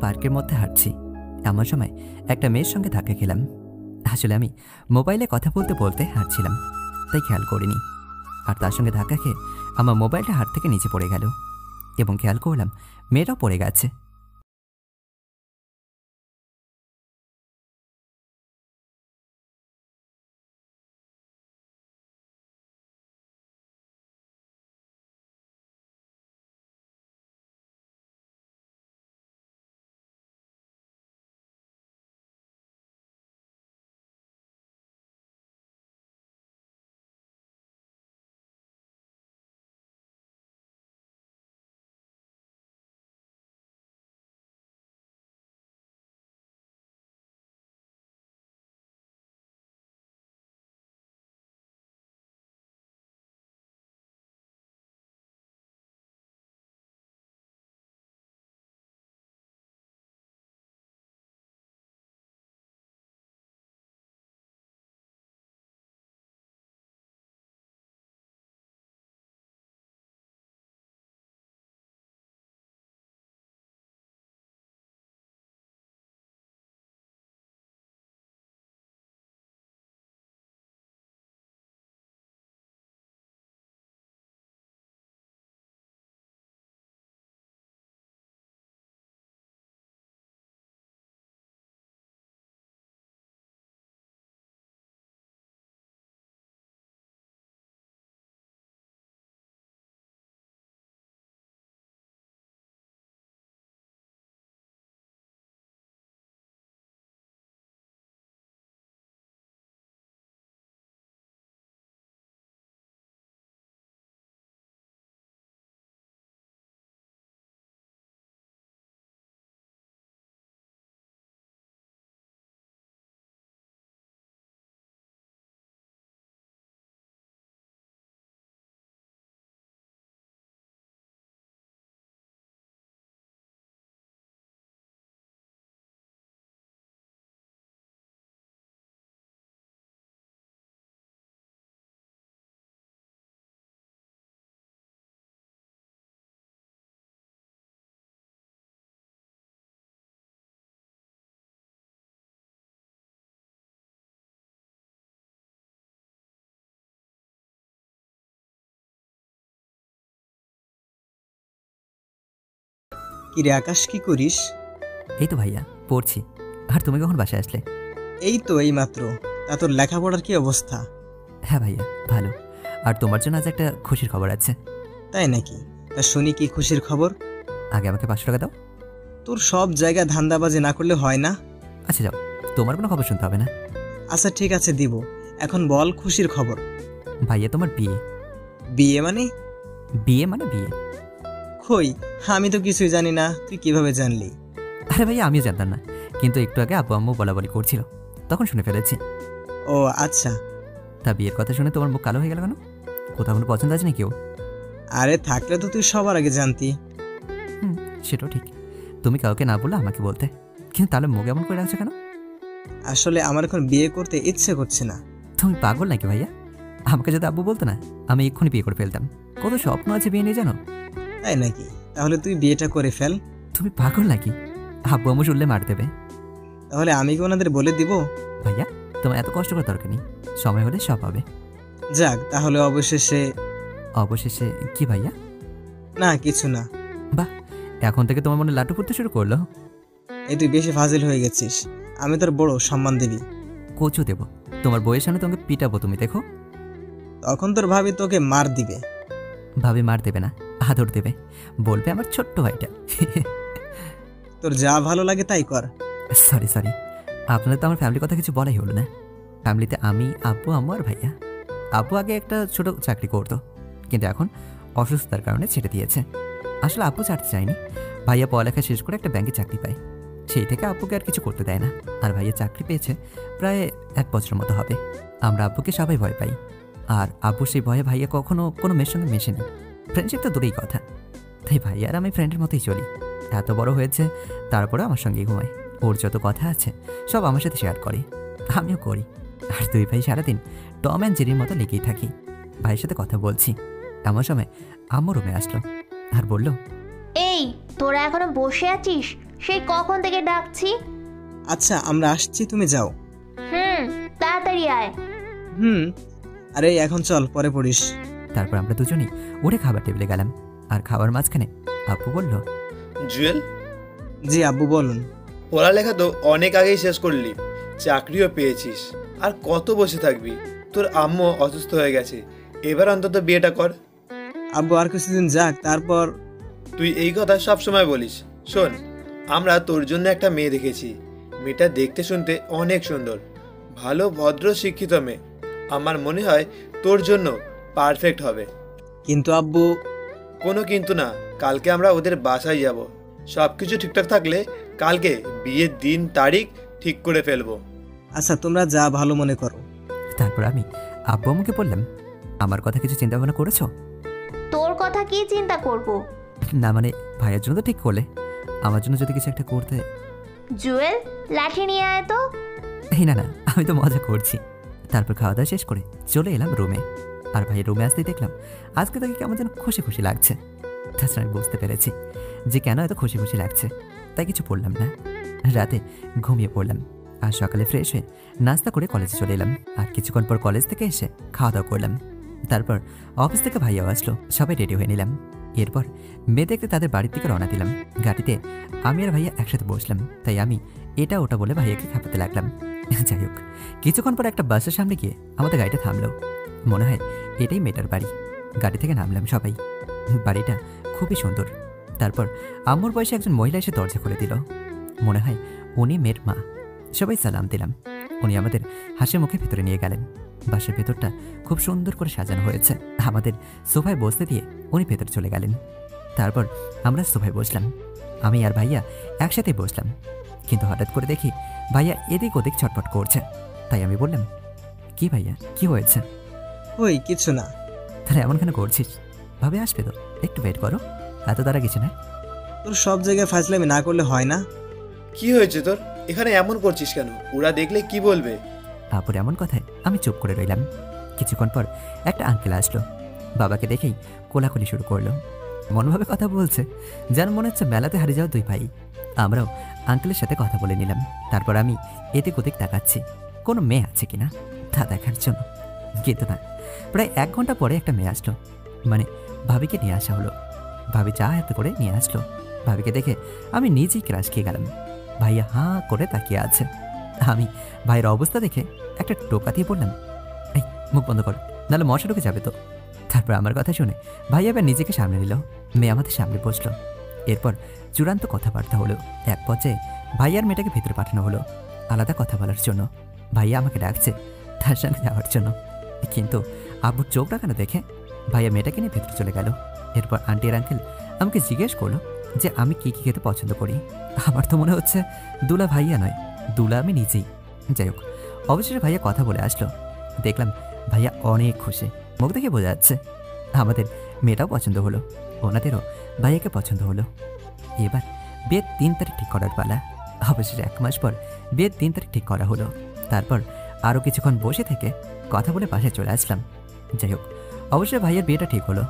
পার্কের মধ্যে হাঁটছি, এমন সময় একটা মেয়ের সঙ্গে ধাক্কা খেলাম। আসলে আমি মোবাইলে কথা বলতে বলতে হাঁটছিলাম, তাই খেয়াল করিনি। আর তার সঙ্গে ধাক্কা খেয়ে আমার মোবাইলটা হাত থেকে নিচে পড়ে গেল এবং খেয়াল করলাম মেয়েটাও পড়ে গেছে। কিরে আকাশ, কি করিস? এই তো ভাইয়া পড়ছি। আর তুমি কখন বাসায় আসলে? এই তো এই মাত্র। তা তোর লেখাপড়ার কি অবস্থা? হ্যাঁ ভাইয়া ভালো। আর তোমার জন্য আজ একটা খুশির খবর আছে। তাই নাকি? তা শুনি, কি খুশির খবর? আগে আমাকে 500 টাকা দাও। তোর সব জায়গায় ধান্দাবাজি না করলে হয় না। আচ্ছা যাও, তোমার কোনো খবর শুনতে হবে না। আচ্ছা ঠিক আছে, দিব। এখন বল খুশির খবর। ভাইয়া তোমার বিয়ে। বিয়ে মানে? বিয়ে মানে বিয়ে। কই, আমি তো কিছুই জানি না, তুই কিভাবে জানলি? আরে ভাইয়া আমিও জানতাম না, কিন্তু একটু আগে আব্বু আম্মু বলাবলি করছিল, তখন শুনে ফেলেছি। ও আচ্ছা। তা বিয়ের কথা শুনে তোমার মুখ কালো হয়ে গেল কেন? কোথাও কোনো পছন্দ আছে নাকি? আরে থাকলে তো তুই সবার আগে জানতি। সেটাও ঠিক, তুমি কাউকে না বললে আমাকে বলতে, কিন্তু তাহলে মুখ এমন করে রাখছো কেন? আসলে আমার এখন বিয়ে করতে ইচ্ছে করছে না। তুমি পাগল নাকি ভাইয়া? আমাকে যদি আব্বু বলতো না, আমি এক্ষুনি বিয়ে করে ফেলতাম। কত স্বপ্ন আছে বিয়ে নিয়ে জানো। তাই নাকি? তাহলে তুই বিয়েটা করে ফেল। তুমি পাগল নাকি? আব্বু আম্মু শুনলে মার দেবে। তাহলে আমি কি ওনাদের বলে দিব? ভাইয়া তোমার এত কষ্ট করার দরকার নেই, সময় হলে সব হবে। যাক, তাহলে অবশেষে। অবশেষে কি ভাইয়া? না কিছু না। বাহ, এখন থেকে তোমার মনে লাটু ফুটতে শুরু করলো। এই তুই বেশি ফাজিল হয়ে গেছিস। আমি তোর বড়, সম্মান দিবি। কচু দেবো তোমার বইয়ের সামনে, তোমাকে পিটাবো, তুমি দেখো। তখন তোর ভাবি তোকে মার দিবে। ভাবি মার দেবে না, আদর দেবে, বলবে আমার ছোট্ট ভাইটা। তোর যা ভালো লাগে তাই কর। সরি সরি, আপনাদের তো আমার ফ্যামিলির কথা কিছু বলাই হলো না। ফ্যামিলিতে আমি, আব্বু আম্মু আর ভাইয়া। আব্বু আগে একটা ছোট চাকরি করতো, কিন্তু এখন অসুস্থতার কারণে ছেড়ে দিয়েছে। আসলে আব্বু ছাড়তে চায়নি, ভাইয়া পড়ালেখা শেষ করে একটা ব্যাংকে চাকরি পায়, সেই থেকে আব্বুকে আর কিছু করতে দেয় না। আর ভাইয়া চাকরি পেয়েছে প্রায় 1 বছরের মতো হবে। আমরা আব্বুকে সবাই ভয় পাই, আর আব্বু সেই ভয়ে ভাইয়া কখনো কোনো মেয়ের সঙ্গে মেশেনি। ফ্রেন্ডশিপ তো দূরেই কথা। তাই ভাইয়া আর আমি ফ্রেন্ডের মতোই চলি। এত বড় হয়েছে, তারপরে আমার সঙ্গেই ঘুমায়। ওর যত কথা আছে সব আমার সাথে শেয়ার করে, আমিও করি। আর দুই ভাই সারাদিন টম অ্যান্ড জেরির মতো লেগেই থাকি। ভাইয়ের সাথে কথা বলছি, এমন সময় আম্মু রুমে আসলো আর বলল, এই তোরা এখনো বসে আছিস? সেই কখন থেকে ডাকছি। আচ্ছা আমরা আসছি, তুমি যাও। তাড়াতাড়ি আয়। আরে এখন চল, পরে পড়িস। তারপর আমরা দুজনেই উঠে খাবার টেবিলে গেলাম। আর খাবার মাঝখানে আব্বু বলল, জুয়েল, জি আব্বু বলুন। পড়ালেখা তো অনেক আগেই শেষ করলি, চাকরিও পেয়েছিস, আর কত বসে থাকবি? তোর আম্মু অসুস্থ হয়ে গেছে, এবার অন্তত বিয়েটা কর। আব্বু আর কিছুদিন যাক, তারপর। তুই এই কথা সব সময় বলিস। শোন, আমরা তোর জন্য একটা মেয়ে দেখেছি। মেয়েটা দেখতে শুনতে অনেক সুন্দর, ভালো ভদ্র শিক্ষিত মেয়ে। আমার মনে হয় তোর জন্য পারফেক্ট হবে। কিন্তু আব্বু। কোনো কিন্তু না, কালকে আমরা ওদের বাসায় যাব। সব কিছু ঠিকঠাক থাকলে কালকে বিয়ের দিন তারিখ ঠিক করে ফেলবো। আচ্ছা তোমরা যা ভালো মনে করো। তারপর আমি আব্বু আম্মুকে বললাম, আমার কথা কিছু চিন্তা ভাবনা করেছো? তোর কথা কি চিন্তা করব? না মানে ভাইয়ের জন্য তো ঠিক করলে, আমার জন্য যদি কিছু একটা করতে। জুয়েল, লাঠি নিয়ে আয় তো। এই না না, আমি তো মজা করছি। তারপর খাওয়া দাওয়া শেষ করে চলে এলাম রুমে। আর ভাইয়ের রুমে আসতেই দেখলাম আজকে তাকে কেমন যেন খুশি খুশি লাগছে। তাছাড়া আমি বুঝতে পেরেছি যে কেন এত খুশি খুশি লাগছে, তাই কিছু পড়লাম না। রাতে ঘুমিয়ে পড়লাম আর সকালে ফ্রেশ হয়ে নাস্তা করে কলেজে চলে এলাম। আর কিছুক্ষণ পর কলেজ থেকে এসে খাওয়া দাওয়া করলাম। তারপর অফিস থেকে ভাইয়াও আসলো, সবাই রেডি হয়ে নিলাম। এরপর মেয়ে দেখতে তাদের বাড়ির দিকে রওনা দিলাম। গাড়িতে আমি আর ভাইয়া একসাথে বসলাম, তাই আমি এটা ওটা বলে ভাইয়াকে খাপাতে লাগলাম। যাই হোক, কিছুক্ষণ পর একটা বাসের সামনে গিয়ে আমাদের গাড়িটা থামলো। মনে হয় এটাই মেয়েটার বাড়ি। গাড়ি থেকে নামলাম সবাই। বাড়িটা খুবই সুন্দর। তারপর আম্মুর বয়সে একজন মহিলা এসে দরজা খুলে দিল। মনে হয় উনি মেয়ের মা। সবাই সালাম দিলাম। উনি আমাদের হাসি মুখে ভেতরে নিয়ে গেলেন। বাসের ভেতরটা খুব সুন্দর করে সাজানো হয়েছে। আমাদের সোফায় বসতে দিয়ে উনি ভেতরে চলে গেলেন। তারপর আমরা সোফায় বসলাম। আমি আর ভাইয়া একসাথে বসলাম। কিন্তু হঠাৎ করে দেখি ভাইয়া এদিক ওদিক ছটফট করছে। তাই আমি বললাম, কি ভাইয়া, কি হয়েছে? ওই কিছু না। তাহলে এমন কেন করছিস? ভাবে আসবে তো, একটু ওয়েট করো, এত তারা কিছু না। তোর সব জায়গায় ফাজলামি না করলে হয় না। কি হয়েছে তোর? এখানে এমন করছিস কেন? ওরা দেখলে কি বলবে? আপুর এমন কথায় আমি চুপ করে রইলাম। কিছুক্ষণ পর একটা আঙ্কেল আসলো। বাবাকে দেখেই কোলাকুলি শুরু করলো। মনভাবে কথা বলছে, যার মনে হচ্ছে মেলাতে হারিয়ে যাওয়া দুই ভাই। আমরাও আঙ্কেলের সাথে কথা বলে নিলাম। তারপর আমি এদিক ওদিক তাকাচ্ছি কোনো মেয়ে আছে কিনা তা দেখার জন্য। কিন্তু না, প্রায় 1 ঘন্টা পরে একটা মেয়ে আসলো। মানে ভাবিকে নিয়ে আসা হলো। ভাবি চা হাতে করে নিয়ে আসলো। ভাবিকে দেখে আমি নিজেই ক্রাশ খেয়ে গেলাম। ভাইয়া হাঁ করে তাকিয়ে আছে। আমি ভাইয়ের অবস্থা দেখে একটা টোকা দিয়ে বললাম, এই মুখ বন্ধ কর, নাহলে মশা ঢুকে যাবে তো। তারপর আমার কথা শুনে ভাই এবার নিজেকে সামনে নিল। মেয়ে আমাদের সামনে বসলো। এরপর চূড়ান্ত কথাবার্তা হলো। এক পর্যায়ে ভাইয়ার মেয়েটাকে ভেতরে পাঠানো হলো আলাদা কথা বলার জন্য। ভাইয়া আমাকে ডাকছে তার সঙ্গে যাওয়ার জন্য। কিন্তু আব্বুর চোখ রাখানো দেখে ভাইয়া মেয়েটাকে নিয়ে ভেতরে চলে গেল। এরপর আন্টি আর আঙ্কেল আমাকে জিজ্ঞেস করলো যে আমি কী কী খেতে পছন্দ করি। আমার তো মনে হচ্ছে দুলা ভাইয়া নয়, দুলা আমি নিজেই। যাই হোক, অবশেষে ভাইয়া কথা বলে আসলো। দেখলাম ভাইয়া অনেক খুশি, মুখ দেখে বোঝা যাচ্ছে। আমাদের মেয়েটাও পছন্দ হলো, ওনাদেরও ভাইয়াকে পছন্দ হলো। এবার বিয়ের 3 তারিখ ঠিক করার পালা। অবশেষে 1 মাস পর বিয়ের 3 তারিখ ঠিক করা হলো। তারপর আরও কিছুক্ষণ বসে থেকে কথা বলে পাশে চলে আসলাম। যাই হোক, অবশ্যই ভাইয়ার বিয়েটা ঠিক হলো।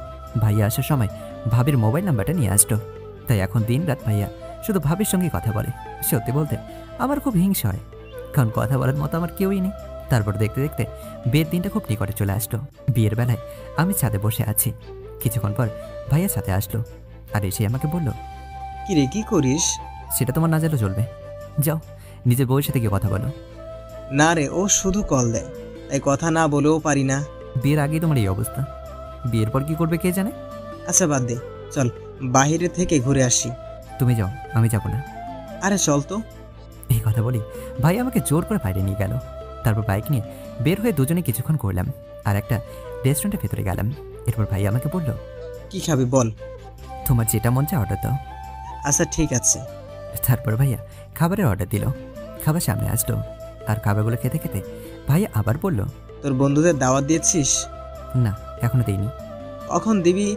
ভাইয়া আসার সময় ভাবির মোবাইল নাম্বারটা নিয়ে আসতো। তাই এখন দিন রাত ভাইয়া শুধু ভাবির সঙ্গে কথা বলে। সত্যি বলতে আমার খুব হিংসা হয়, কারণ কথা বলার মতো আমার কেউই নেই। তারপর দেখতে দেখতে বিয়ের দিনটা খুব নিকটে চলে আসলো। বিয়ের বেলায় আমি ছাদে বসে আছি। কিছুক্ষণ পর ভাইয়া ছাদে আসলো আর এসে আমাকে বলল, কি রে, কি করিস? সেটা তোমার না জানলেও চলবে, যাও নিজের বউয়ের সাথে গিয়ে কথা বলো। না রে, ও শুধু কল দেয়, তাই কথা না বলেও পারি না। বিয়ের আগেই তোমার এই অবস্থা, বিয়ের পর কি করবে কে জানে। আচ্ছা বাদ দে, চল বাইরে থেকে ঘুরে আসি। তুমি যাও, আমি যাব না। আরে চল তো। এই কথা বলি ভাই আমাকে জোর করে বাইরে নিয়ে গেল। তারপর বাইক নিয়ে বের হয়ে দুজনে কিছুক্ষণ করলাম আর একটা রেস্টুরেন্টের ভেতরে গেলাম। এরপর ভাই আমাকে বলল, কি খাবি বল? তোমার যেটা মন চায় অর্ডার দাও। আচ্ছা ঠিক আছে। তারপর ভাইয়া খাবারের অর্ডার দিল। খাবার সামনে আসলো আর খাবারগুলো খেতে খেতে ভাইয়া আবার বলল, তোর বন্ধুদের দাওয়াত দিয়েছিস? না, এখনো দিইনি। কখন দিবি?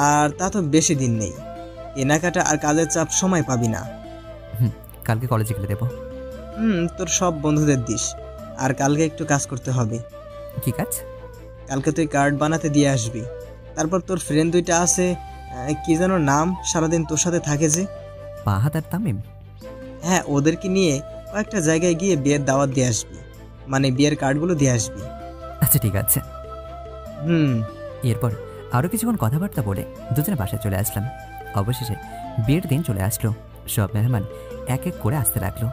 আর তা তো বেশি দিন নেই। কেনাকাটা আর কাজের চাপ সময় পাবি না। কালকে কলেজে গেলে দেবো। তোর সব বন্ধুদের দিস। আর কালকে একটু কাজ করতে হবে। কি কাজ? কালকে তুই কার্ড বানাতে দিয়ে আসবি। তারপর তোর ফ্রেন্ড দুইটা আছে, কি যেন নাম, সারাদিন তোর সাথে থাকে যে। ফাহাদ আর তামিম? হ্যাঁ, ওদেরকে নিয়ে কয়েকটা জায়গায় গিয়ে বিয়ের দাওয়াত দিয়ে আসবি, মানে বিয়ের কার্ডগুলো দিয়ে আসবি। আচ্ছা ঠিক আছে। এরপর আরও কিছুক্ষণ কথাবার্তা বলে দুজনে বাসায় চলে আসলাম। অবশেষে বিয়ের দিন চলে আসলো। সব মেহমান এক এক করে আসতে লাগলো।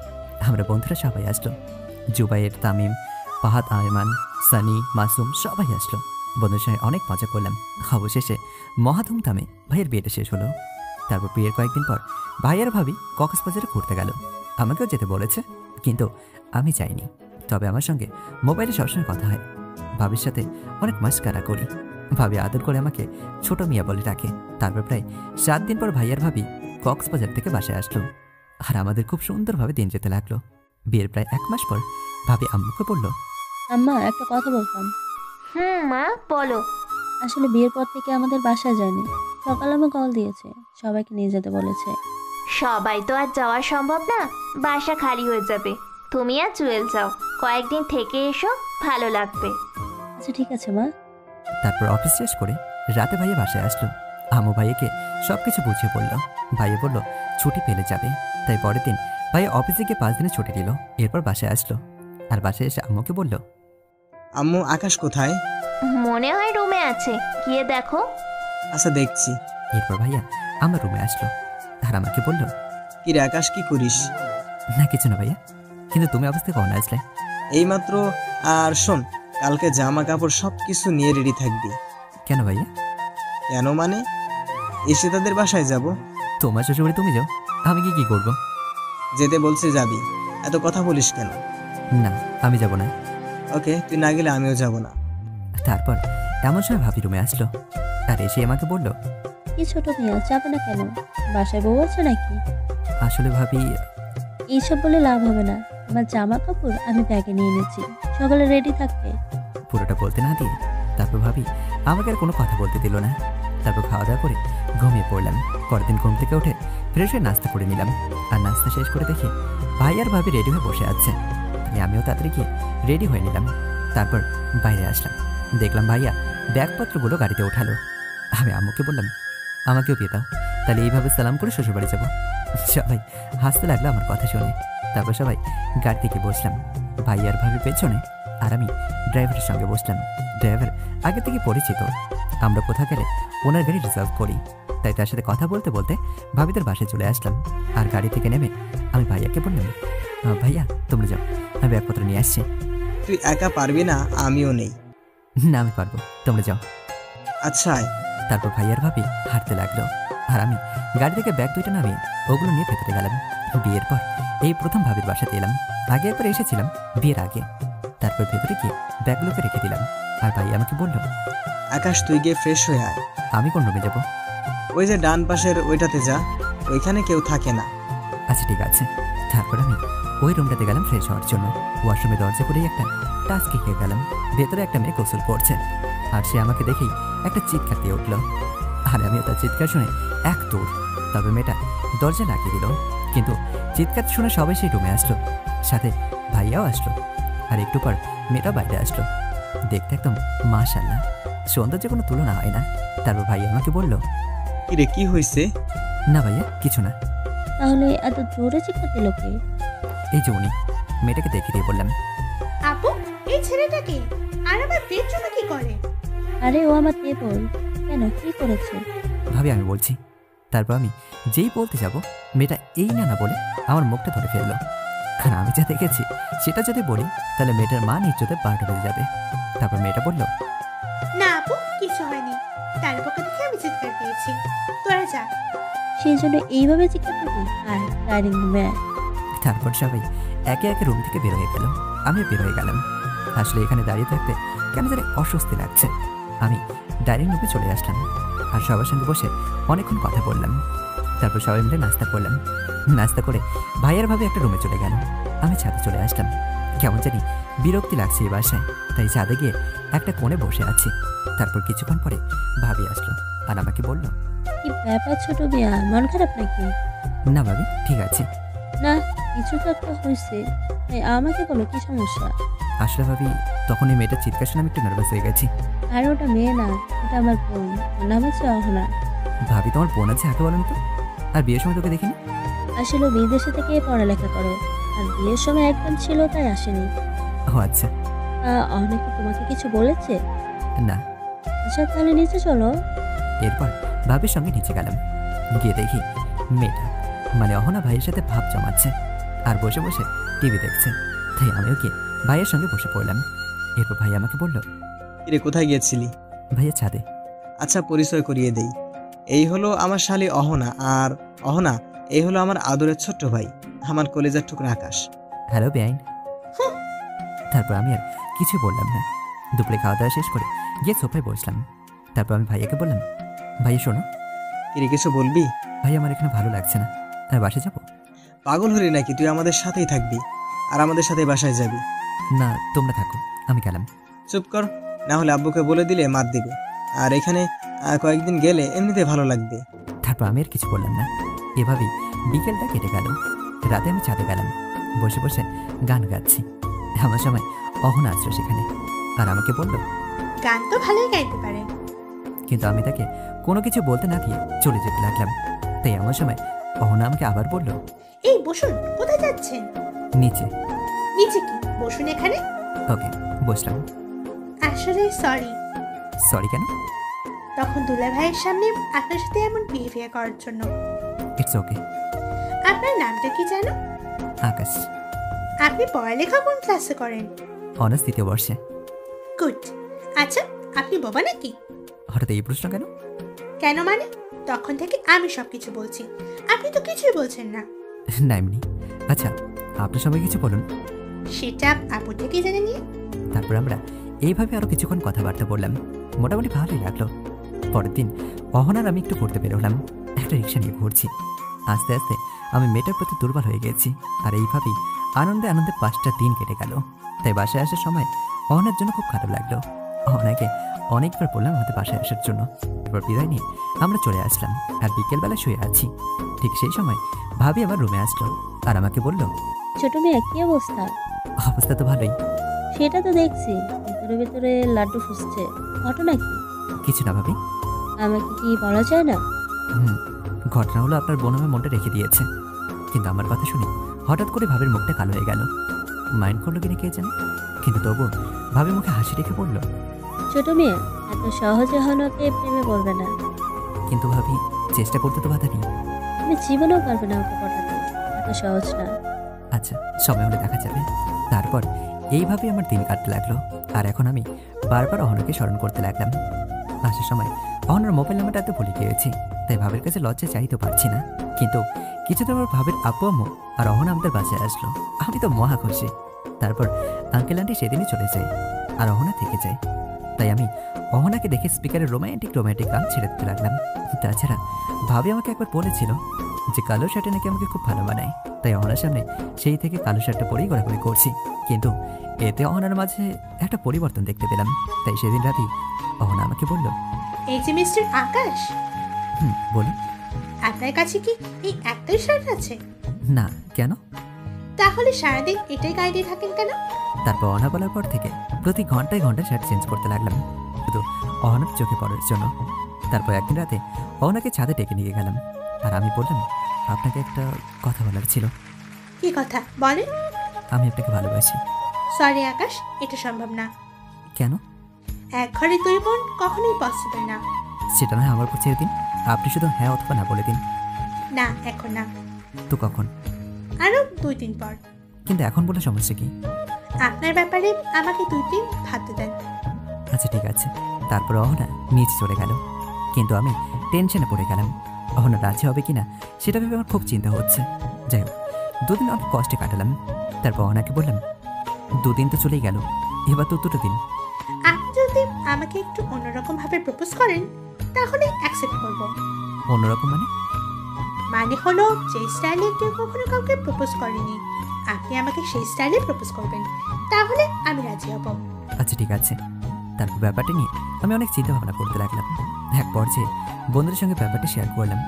আমরা বন্ধুরা সবাই আসলো। জুবাইর, তামিম, ফাহাদ, আয়মান, সানি, মাসুম সবাই আসলো। বন্ধুর সঙ্গে অনেক মজা করলাম। অবশেষে মহাধুমধামে ভাইয়ের বিয়েটা শেষ হলো। তারপর বিয়ের কয়েকদিন পর ভাইয়ের ভাবি কক্সবাজারে ঘুরতে গেল। আমাকেও যেতে বলেছে, কিন্তু আমি যাইনি। তবে আমার সঙ্গে মোবাইলে সবসময় কথা হয়। ভাবির সাথে অনেক মাস্কারা করি। ভাবি আদর করে আমাকে ছোট মিয়া বলে ডাকে। তারপর প্রায় 7 দিন পর ভাইয়ার ভাবি কক্সবাজার থেকে বাসায় আসলো। আর আমাদের খুব সুন্দরভাবে দিন যেতে লাগলো। বিয়ের প্রায় 1 মাস পর ভাবি আম্মুকে বলল, আম্মা একটা কথা বলতাম। মা বলো। আসলে বিয়ের পর থেকে আমাদের বাসায় যায়নি। সকালে আমার কল দিয়েছে, সবাইকে নিয়ে যেতে বলেছে। সবাই তো আর যাওয়া সম্ভব না, বাসা খালি হয়ে যাবে। তুমি আর জুয়েল যাও, কয়েকদিন থেকে এসো, ভালো লাগবে। আচ্ছা ঠিক আছে মা। তারপর অফিস শেষ করে রাতে ভাইয়া বাসায় আসলো। আম্মু ভাইয়াকে সবকিছু বুঝিয়ে বলল। ভাইয়া বলল ছুটি পেলে যাবে। তাই পরের দিন ভাইয়া অফিসে গিয়ে 5 দিনের ছুটি নিল। এরপর বাসায় আসলো। আর বাসায় এসে আম্মুকে বলল, আম্মু, আকাশ কোথায়? মনে হয় রুমে আছে, গিয়ে দেখো। আচ্ছা দেখছি। এরপর ভাইয়া আমার রুমে আসলো আর আমাকে বলল, কি রে আকাশ, কি করিস? না কিছু না ভাইয়া, কিন্তু তুমি অফিস থেকে কখন আসলে? এইমাত্র। আর শোন, কালকে জামা কাপড় সব কিছু নিয়ে রেডি থাকবি। কেন ভাইয়া? কেন মানে, এসে তাদের বাসায় যাব। তোমার শ্বশুরবাড়ি তুমি যাও, আমি কি করব? যেতে বলছে যাবি, এত কথা বলিস কেন? না আমি যাব না। ওকে, তুই না গেলে আমিও যাব না। তারপর এমন সময় ভাবি রুমে আসলো আর এসে আমাকে বলল, কি ছোট মিয়া, যাবে না কেন? বাসায় বউ আছে নাকি? আসলে ভাবি। এইসব বলে লাভ হবে না। আমার জামা কাপড় আমি ব্যাগে নিয়ে নিয়েছি, সকালে রেডি থাকবে। পুরোটা বলতে না দিয়ে তারপর ভাবি আমাকে আর কোনো কথা বলতে দিল না। তারপর খাওয়া দাওয়া করে ঘুমিয়ে পড়লাম। পরের দিন ঘুম থেকে উঠে ফ্রেশ হয়ে নাস্তা করে নিলাম। আর নাস্তা শেষ করে দেখি ভাই আর ভাবি রেডি হয়ে বসে আছে। তাই আমিও তাড়াতাড়ি গিয়ে রেডি হয়ে নিলাম। তারপর বাইরে আসলাম, দেখলাম ভাইয়া ব্যাগপত্রগুলো গাড়িতে ওঠালো। আমি আম্মুকে বললাম, আমাকেও বিয়ে দাও, তাহলে এইভাবে সালাম করে শ্বশুরবাড়ি যাবো। সবাই হাসতে লাগলো আমার কথা শুনে। তারপর সবাই গাড়ি থেকে বসলাম, ভাই আর ভাবি পেছনে আর আমি ড্রাইভারের সঙ্গে বসলাম। ড্রাইভার আগে থেকে পরিচিত, আমরা কোথাও গেলে ওনার গাড়ি রিজার্ভ করি। তাই তার সাথে কথা বলতে বলতে ভাবিদের বাসায় চলে আসলাম। আর গাড়ি থেকে নেমে আমি ভাইয়াকে বললাম, ভাইয়া তোমরা যাও, আমি ব্যাগপত্র নিয়ে আসছি। তুই একা পারবি না, আমিও নেই। না আমি পারবো, তোমরা যাও। আচ্ছা। তারপর ভাইয়ার ভাবি হাঁটতে লাগলো আর আমি গাড়ি থেকে ব্যাগ 2টা নামিয়ে ওগুলো নিয়ে ভেতরে গেলাম। বিয়ের পর এই প্রথম ভাবির বাসাতে এলাম। আগে একবার এসেছিলাম বিয়ের আগে। তারপর ভেতরে গিয়ে ব্যাগগুলোকে রেখে দিলাম। আর ভাই আমাকে বলল, আকাশ তুই গিয়ে ফ্রেশ হয়ে আয়। আমি কোন রুমে যাব? ওই যে ডান পাশের ওইটাতে যা, ওইখানে কেউ থাকে না। আচ্ছা ঠিক আছে। তারপর আমি ওই রুমটাতে গেলাম ফ্রেশ হওয়ার জন্য। ওয়াশরুমে দরজা করেই একটা টাস্কি খেয়ে গেলাম। ভেতরে একটা মেয়ে গোসল করছে আর সে আমাকে দেখেই একটা চিৎকার দিয়ে উঠলো। আর আমিও তার চিৎকার শুনে এক দৌড়। তবে মেয়েটা দরজা লাগিয়ে দিল, কিন্তু চিৎকার শুনে সবাই সেই রুমে আসলো, সাথে ভাইয়াও আসলো। আর একটু পর মেয়েটা বাইরে আসলো। দেখতে একদম মাশাআল্লাহ, সৌন্দর্যে কোনো তুলনা হয় না। তারপর ভাইয়া আমাকে বলল, কিরে কি হয়েছে? না ভাইয়া কিছু না। তাহলে এত জোরে চিৎকার দিল কে? এই যে উনি। মেয়েটাকে দেখে দিয়ে বললাম, আপু এই ছেলেটাকে আর আমার বেডরুমে কি করে? আরে ও আমার দেবর। কেন, কি করেছে? ভাবি আমি বলছি। তারপর আমি যেই বলতে যাব মেয়েটা এই না না বলে আমার মুখটা ধরে ফেললো। কারণ আমি যা দেখেছি সেটা যদি বলি তাহলে মেয়েটার মান ইজ্জতে 12টা বেজে যাবে। তারপর মেয়েটা বলল, না আপু কিছু হয়নি, তার পক্ষ থেকে আমি চিৎকার দিয়েছি, তোরা যা। সেই জন্য এইভাবে চিৎকার দিবি? আর ডাইনিং রুমে আয়। তারপর সবাই একে একে রুম থেকে বের হয়ে গেল। আমি বের হয়ে গেলাম। আসলে এখানে দাঁড়িয়ে থাকতে কেন জানি অস্বস্তি লাগছে। আমি ডাইনিং রুমে চলে আসলাম আর সবার সঙ্গে বসে অনেকক্ষণ কথা বললাম। তারপর সবাই মিলে নাস্তা করলাম। নাস্তা করে ভাইয়ার ভাবে একটা রুমে চলে গেল। আমি ছাদে চলে আসলাম। কেমন জানি বিরক্তি লাগছে এই বাসায়, তাই ছাদে গিয়ে একটা কোণে বসে আছি। তারপর কিছুক্ষণ পরে ভাবি আসলো আর আমাকে বলল, কি ব্যাপার ছোট মিয়া, মন খারাপ নাকি? না ভাবি, ঠিক আছে। না, কিছু তো একটা হয়েছে। আমাকে বলো কি সমস্যা? আসলে ভাবি, তখন এই মেয়েটার চিৎকার শুনে আমি একটু নার্ভাস হয়ে গেছি। আর ওটা মেয়ে না, ওটা আমার বোন, ওর নাম হচ্ছে অহনা। ভাবি, তোমার বোন আছে আগে বলেন তো? আর বিয়ের সময় তোকে দেখিনি। আসলে ও বিদেশে থেকে পড়ালেখা করে, আর বিয়ের সময় একদম ছিল তাই আসেনি। ও আচ্ছা। অহনা কি তোমাকে কিছু বলেছে? না। আচ্ছা তাহলে নিচে চলো। এরপর ভাবির সঙ্গে নিচে গেলাম। গিয়ে দেখি মেয়েটা মানে অহনা ভাইয়ের সাথে ভাব জমাচ্ছে আর বসে বসে টিভি দেখছে। তাই আমিও গিয়ে ভাইয়ের সঙ্গে বসে পড়লাম। এরপর ভাই আমাকে বলল, কিরে কোথায় গিয়েছিলি? ভাইয়া ছাদে। আচ্ছা পরিচয় করিয়ে দেই, এই হলো আমার শালী অহনা, আর অহনা এই হলো আমার আদরের ছোট্ট ভাই, আমার কলেজার টুকরা আকাশ। হ্যালো বেআইন। তারপর আমি আর কিছু বললাম না। দুপুরে খাওয়া দাওয়া শেষ করে গিয়ে সোফায় বসলাম। তারপর আমি ভাইয়াকে বললাম, ভাইয়া শোনো। কিরে কিছু বলবি? ভাই, আমার এখানে ভালো লাগছে না, আমি বাসায় যাবো। পাগল হলি নাকি? তুই আমাদের সাথেই থাকবি আর আমাদের সাথে বাসায় যাবি। না, তোমরা থাকো, আমি গেলাম। চুপ কর, না হলে আব্বুকে বলে দিলে মার দিবে। আর এখানে কয়েকদিন গেলে এমনিতে ভালো লাগবে। তারপর আমি আর কিছু বললাম না। এভাবেই বিকেলটা কেটে গেল। রাতে আমি ছাদে গেলাম, বসে বসে গান গাচ্ছি। আমার সময় অহনা আসলো সেখানে আর আমাকে বলল, গান তো ভালোই গাইতে পারেন। কিন্তু আমি তাকে কোনো কিছু বলতে না দিয়ে চলে যেতে লাগলাম। তাই আমার সময় অহনা আমাকে আবার বলল, এই বসুন, কোথায় যাচ্ছেন? নিচে। নিচে কি? বসুন এখানে। ওকে, বসলাম। আসলে সরি। সরি কেন? তখন দুলা ভাইয়ের সামনে আপনার সাথে এমন বিহেভিয়ার করার জন্য। It's okay. আপনার নামটা কি জানো? আকাশ। আপনি পড়ালেখা কোন ক্লাসে করেন? অনার্স 3য় বর্ষে। গুড। আচ্ছা, আপনি বোবা নাকি? হঠাৎ এই প্রশ্ন কেন? কেন মানে? তখন থেকে আমি সবকিছু বলছি, আপনি তো কিছুই বলছেন না। না, এমনি। আচ্ছা, আপনার সবাই কিছু বলুন। সেটা আপু থেকে জেনে নিয়ে। তারপর আমরা এইভাবে আরো কিছুক্ষণ কথাবার্তা বললাম। মোটামুটি ভালোই লাগলো। পরের দিন অহনার আমি একটু ঘুরতে বেরোলাম। একটা রিক্সা নিয়ে ঘুরছি। আস্তে আস্তে আমি মেয়েটার প্রতি দুর্বল হয়ে গেছি। আর এইভাবেই আনন্দে আনন্দে 5টা দিন কেটে গেল। তাই বাসায় আসার সময় অহনার জন্য খুব খারাপ লাগলো। অহনাকে অনেকবার বললাম আমাদের বাসায় আসার জন্য। এরপর বিদায় নিয়ে আমরা চলে আসলাম আর বিকেলবেলা শুয়ে আছি। ঠিক সেই সময় ভাবি আমার রুমে আসলো আর আমাকে বলল, ছোট মেয়ে কি অবস্থা? অবস্থা তো ভালোই। সেটা তো দেখছি, ভিতরে ভিতরে লাড্ডু ফুসছে, ঘটনা কি? কিছু না ভাবি। আমাকে কি বলা যায় না? ঘটনা হলো আপনার বোন আমার মনটা রেখে দিয়েছে। কিন্তু আমার কথা শুনে হঠাৎ করে ভাবের মুখটা কালো হয়ে গেল। মাইন্ড করলো কিনা কে জানে, কিন্তু তবু ভাবের মুখে হাসি রেখে বলল, ছোট মেয়ে এত সহজে হনকে প্রেমে পড়বে না। কিন্তু ভাবি, চেষ্টা করতে তো বাধা নেই। তুমি জীবনেও পারবে না ওকে পটাতে, এত সহজ না। আচ্ছা, সময় হলে দেখা যাবে। তারপর এইভাবে আমার দিন কাটতে লাগলো। আর এখন আমি বারবার অহনাকে স্মরণ করতে লাগলাম। আসার সময় অহনার মোবাইল নাম্বারটা এত ভুলে গিয়েছি, তাই ভাবের কাছে লজ্জা চাইতে পারছি না। কিন্তু কিছুদিন পর ভাবের আব্বু আম্মু আর অহনা আমাদের বাসায় আসলো। আমি তো মহা খুশি। তারপর আঙ্কেল আন্টি সেদিনই চলে যায় আর অহনা থেকে যায়। তাই আমি অহনাকে দেখে স্পিকারে রোমান্টিক গান ছেড়ে দিতে লাগলাম। তাছাড়া ভাবি আমাকে একবার বলেছিল যে কালো শার্টে নাকি আমাকে খুব ভালো বানায়। তাই অহনার সামনে সেই থেকে কালো শার্টটা পরেই ঘোরাঘুরি করছি। কিন্তু এতে অহনার মাঝে একটা পরিবর্তন দেখতে পেলাম। তাই সেদিন রাতেই অহনা আমাকে বলল, এই যে মিস্টার আকাশ, বলুন। আপনার কাছে কি এই একটাই শার্ট আছে? না, কেন? তাহলে সারাদিন এটাই গায়ে দিয়ে থাকেন কেন? তারপর অহনা বলার পর থেকে প্রতি ঘন্টায় ঘন্টায় শার্ট চেঞ্জ করতে লাগলাম, শুধু অহনার চোখে পড়ার জন্য। তারপর একদিন রাতে অহনাকে ছাদে ডেকে নিয়ে গেলাম আর আমি বললাম, আপনাকে একটা কথা বলার ছিল। কি কথা বলেন? আমি আপনাকে ভালোবাসি। সরি আকাশ, এটা সম্ভব না। কেন? এক ঘরে 2 বোন কখনোই পসিবল না। সেটা নয় আমার উপর ছেড়ে দিন। আপনি শুধু হ্যাঁ অথবা না বলে দিন। না, এখন না, তো কখন? আরো 2 দিন পর। কিন্তু এখন বলে সমস্যা কি? আপনার ব্যাপারে আমাকে 2 দিন ভাবতে দেন। আচ্ছা ঠিক আছে। তারপর অহনা নিচে চলে গেল, কিন্তু আমি টেনশনে পড়ে গেলাম। অহনা রাজি হবে কিনা সেটা ভেবে আমার খুব চিন্তা হচ্ছে। যাই হোক, 2 দিন অনেক কষ্টে কাটালাম। তারপর অহনাকে বললাম, 2 দিন তো চলেই গেল, এবার তো 2টো দিন। আপনি যদি আমাকে একটু অন্যরকম ভাবে প্রপোজ করেন তাহলে অ্যাকসেপ্ট করব। অন্যরকম মানে? মানে হলো যে স্টাইলে কেউ কখনো কাউকে প্রপোজ করেনি, আপনি আমাকে সেই স্টাইলে প্রপোজ করবেন, তাহলে আমি রাজি হব। আচ্ছা ঠিক আছে। তারপর ব্যাপারটা নিয়ে আমি অনেক চিন্তা ভাবনা করতে লাগলাম। এক পর্যায়ে বন্ধুদের সঙ্গে ব্যাপারটা শেয়ার করলাম,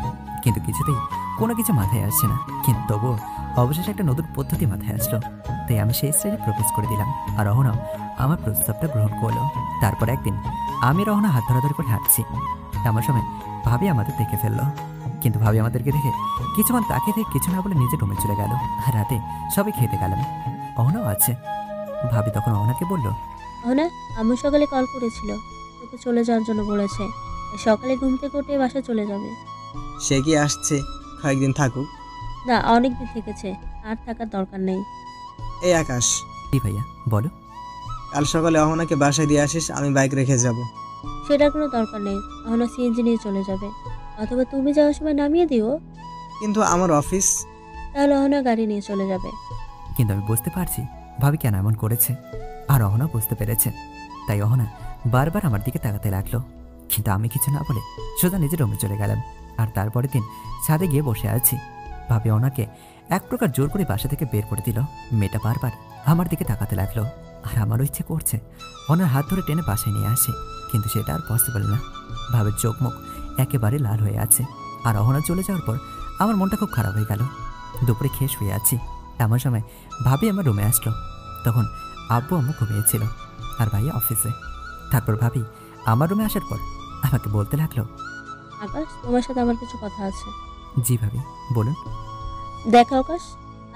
কিন্তু কিছুতেই কোনো কিছু মাথায় আসছে না। কিন্তু তবুও অবশেষে একটা নতুন পদ্ধতি মাথায় আসলো। তাই আমি সেই স্টাইলে প্রপোজ করে দিলাম, আর রহনাও আমার প্রস্তাবটা গ্রহণ করলো। তারপর একদিন আমি রহনা হাত ধরাধরি করে হাঁটছি, এমন সময় ভাবি আমাদের দেখে ফেললো। কিন্তু ভাবি আমাদেরকে দেখে কিছুক্ষণ তাকে দেখে কিছু না বলে নিজে রুমে চলে গেল। রাতে সবাই খেতে গেলাম, অহনাও আছে। ভাবি তখন অহনাকে বলল, অহনা, আম্মু সকালে কল করেছিল, তোকে চলে যাওয়ার জন্য বলেছে। সকালে ঘুম থেকে উঠে বাসা চলে যাবে। সে কি আসছে? কয়েকদিন থাকুক। না, অনেক দিন থেকেছে, আর থাকার দরকার নেই। এই আকাশ, জি ভাইয়া বলো। কাল সকালে অহনাকে বাসায় দিয়ে আসিস, আমি বাইক রেখে যাব। সেটার কোনো দরকার নেই, অহনা সিএনজি নিয়ে চলে যাবে, অথবা তুমি যাওয়ার সময় নামিয়ে দিও। কিন্তু আমার অফিস। তাহলে অহনা গাড়ি নিয়ে চলে যাবে। কিন্তু আমি বুঝতে পারছি ভাবি কেন এমন করেছে, আর অহনা বুঝতে পেরেছে। তাই অহনা বারবার আমার দিকে তাকাতে লাগলো। কিন্তু আমি কিছু না বলে সোজা নিজের রুমে চলে গেলাম। আর তারপরের দিন ছাদে গিয়ে বসে আছি। ভাবি অহনাকে এক প্রকার জোর করে বাসা থেকে বের করে দিল। মেয়েটা বারবার আমার দিকে তাকাতে লাগলো, আর আমারও ইচ্ছে করছে অহনার হাত ধরে টেনে বাসায় নিয়ে আসি, কিন্তু সেটা আর পসিবল না। ভাবের চোখ মুখ একেবারে লাল হয়ে আছে। আর অহনা চলে যাওয়ার পর আমার মনটা খুব খারাপ হয়ে গেল। দুপুরে খেয়ে শুয়ে আছি, এমন সময় ভাবি আমার রুমে আসলো। তখন আব্বু আম্মু ঘুমিয়েছিল, আর ভাইয়া অফিসে। তারপর ভাবি আমার রুমে আসার পর আমাকে বলতে লাগলো, আকাশ, তোমার সাথে আমার কিছু কথা আছে। জি ভাবি বলুন। দেখো আকাশ,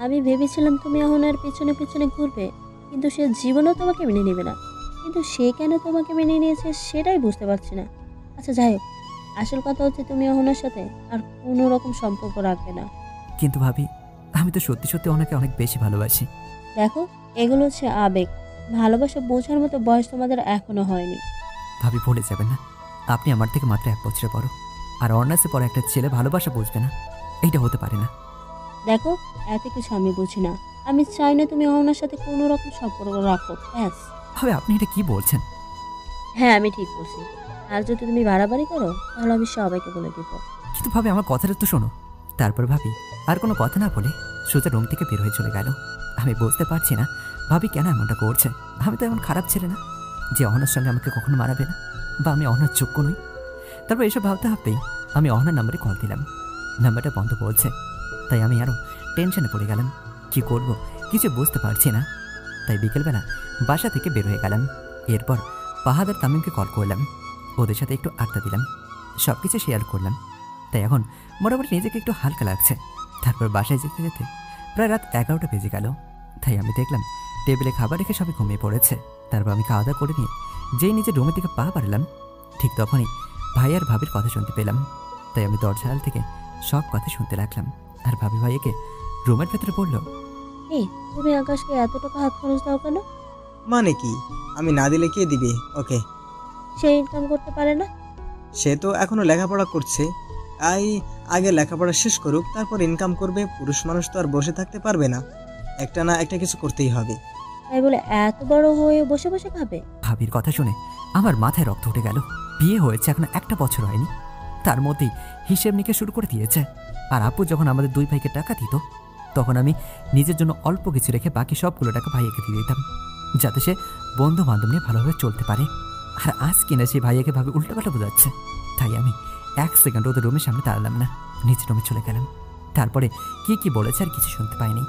আমি ভেবেছিলাম তুমি অহনার পিছনে পিছনে ঘুরবে, কিন্তু সে জীবনেও তোমাকে মেনে নেবে না। কিন্তু সে কেন তোমাকে মেনে নিয়েছে সেটাই বুঝতে পারছি না। আচ্ছা যাই হোক, আসল কথা হচ্ছে তুমি অহনার সাথে আর কোনো রকম সম্পর্ক রাখবে না। কিন্তু ভাবি আমি তো সত্যি সত্যি ওনাকে অনেক বেশি ভালোবাসি। দেখো, এগুলো হচ্ছে আবেগ, ভালোবাসা বোঝার মতো বয়স তোমাদের এখনো হয়নি। ভাবি ভুলে যাবেন না, আপনি আমার থেকে মাত্র 1 বছরের বড়, আর অনার্সে পরে একটা ছেলে ভালোবাসা বুঝবে না, এইটা হতে পারে না। দেখো, এত কিছু আমি বুঝি না। আমি চাই না তুমি অহনার সাথে কোনো রকম সম্পর্ক রাখো, ব্যাস। ভাবে আপনি এটা কি বলছেন? হ্যাঁ, আমি ঠিক বলছি। আর যদি তুমি বাড়াবাড়ি করো তাহলে আমি সবাইকে বলে দিব। কিন্তু ভাবে আমার কথাটা তো শোনো। তারপর ভাবি আর কোনো কথা না বলে সোজা রুম থেকে বের হয়ে চলে গেল। আমি বুঝতে পারছি না ভাবি কেন এমনটা করছে। আমি তো এমন খারাপ ছেলে না যে অহনার সঙ্গে আমাকে কখনো মারাবে না, বা আমি অহনার যোগ্য নই। তারপর এসব ভাবতে ভাবতেই আমি অহনার নাম্বারে কল দিলাম। নাম্বারটা বন্ধ বলছে। তাই আমি আরও টেনশনে পড়ে গেলাম, কি করব কিছু বুঝতে পারছি না। তাই বিকেলবেলা বাসা থেকে বের হয়ে গেলাম। এরপর পাহাদ আর তামিমকে কল করলাম, ওদের সাথে একটু আড্ডা দিলাম, সব কিছু শেয়ার করলাম। তাই এখন মোটামুটি নিজেকে একটু হালকা লাগছে। তারপর বাসায় যেতে যেতে প্রায় রাত 11টা বেজে গেল। তাই আমি দেখলাম টেবিলে খাবার রেখে সবাই ঘুমিয়ে পড়েছে। তারপর আমি খাওয়া দাওয়া করে নিয়ে যেই নিজের রুমের দিকে পা বাড়ালাম, ঠিক তখনই ভাই আর ভাবির কথা শুনতে পেলাম। তাই আমি দরজাল থেকে সব কথা শুনতে লাগলাম। আর ভাবি ভাইয়াকে রুমের ভেতরে বলল, এই, তুমি আকাশকে এত টাকা হাত খরচ দাও কেন? মানে কি? আমি না দিলে কে দিবে ওকে? সে ইনকাম করতে পারে না? সে তো এখনো লেখাপড়া করছে, তাই আগে লেখাপড়া শেষ করুক, তারপর ইনকাম করবে। পুরুষ মানুষ তো আর বসে থাকতে পারবে না, একটা না একটা কিছু করতেই হবে। তাই বলে এত বড় হয়ে বসে বসে খাবে? ভাবির কথা শুনে আমার মাথায় রক্ত উঠে গেল। বিয়ে হয়েছে এখনো 1টা বছর হয়নি, তার মধ্যেই হিসেব নিকে শুরু করে দিয়েছে। আর আপু যখন আমাদের 2 ভাইকে টাকা দিত, তখন আমি নিজের জন্য অল্প কিছু রেখে বাকি সবগুলো টাকা ভাইয়াকে দিয়ে দিতাম, যাতে সে বন্ধু বান্ধব নিয়ে ভালোভাবে চলতে পারে। আর আজ কিনা সেই ভাইয়াকে ভাবে উল্টাপাল্টা বোঝাচ্ছে। তাই আমি 1 সেকেন্ড ওদের রুমের সামনে দাঁড়ালাম না, নিজের রুমে চলে গেলাম। তারপরে কি বলেছে আর কিছু শুনতে পাইনি।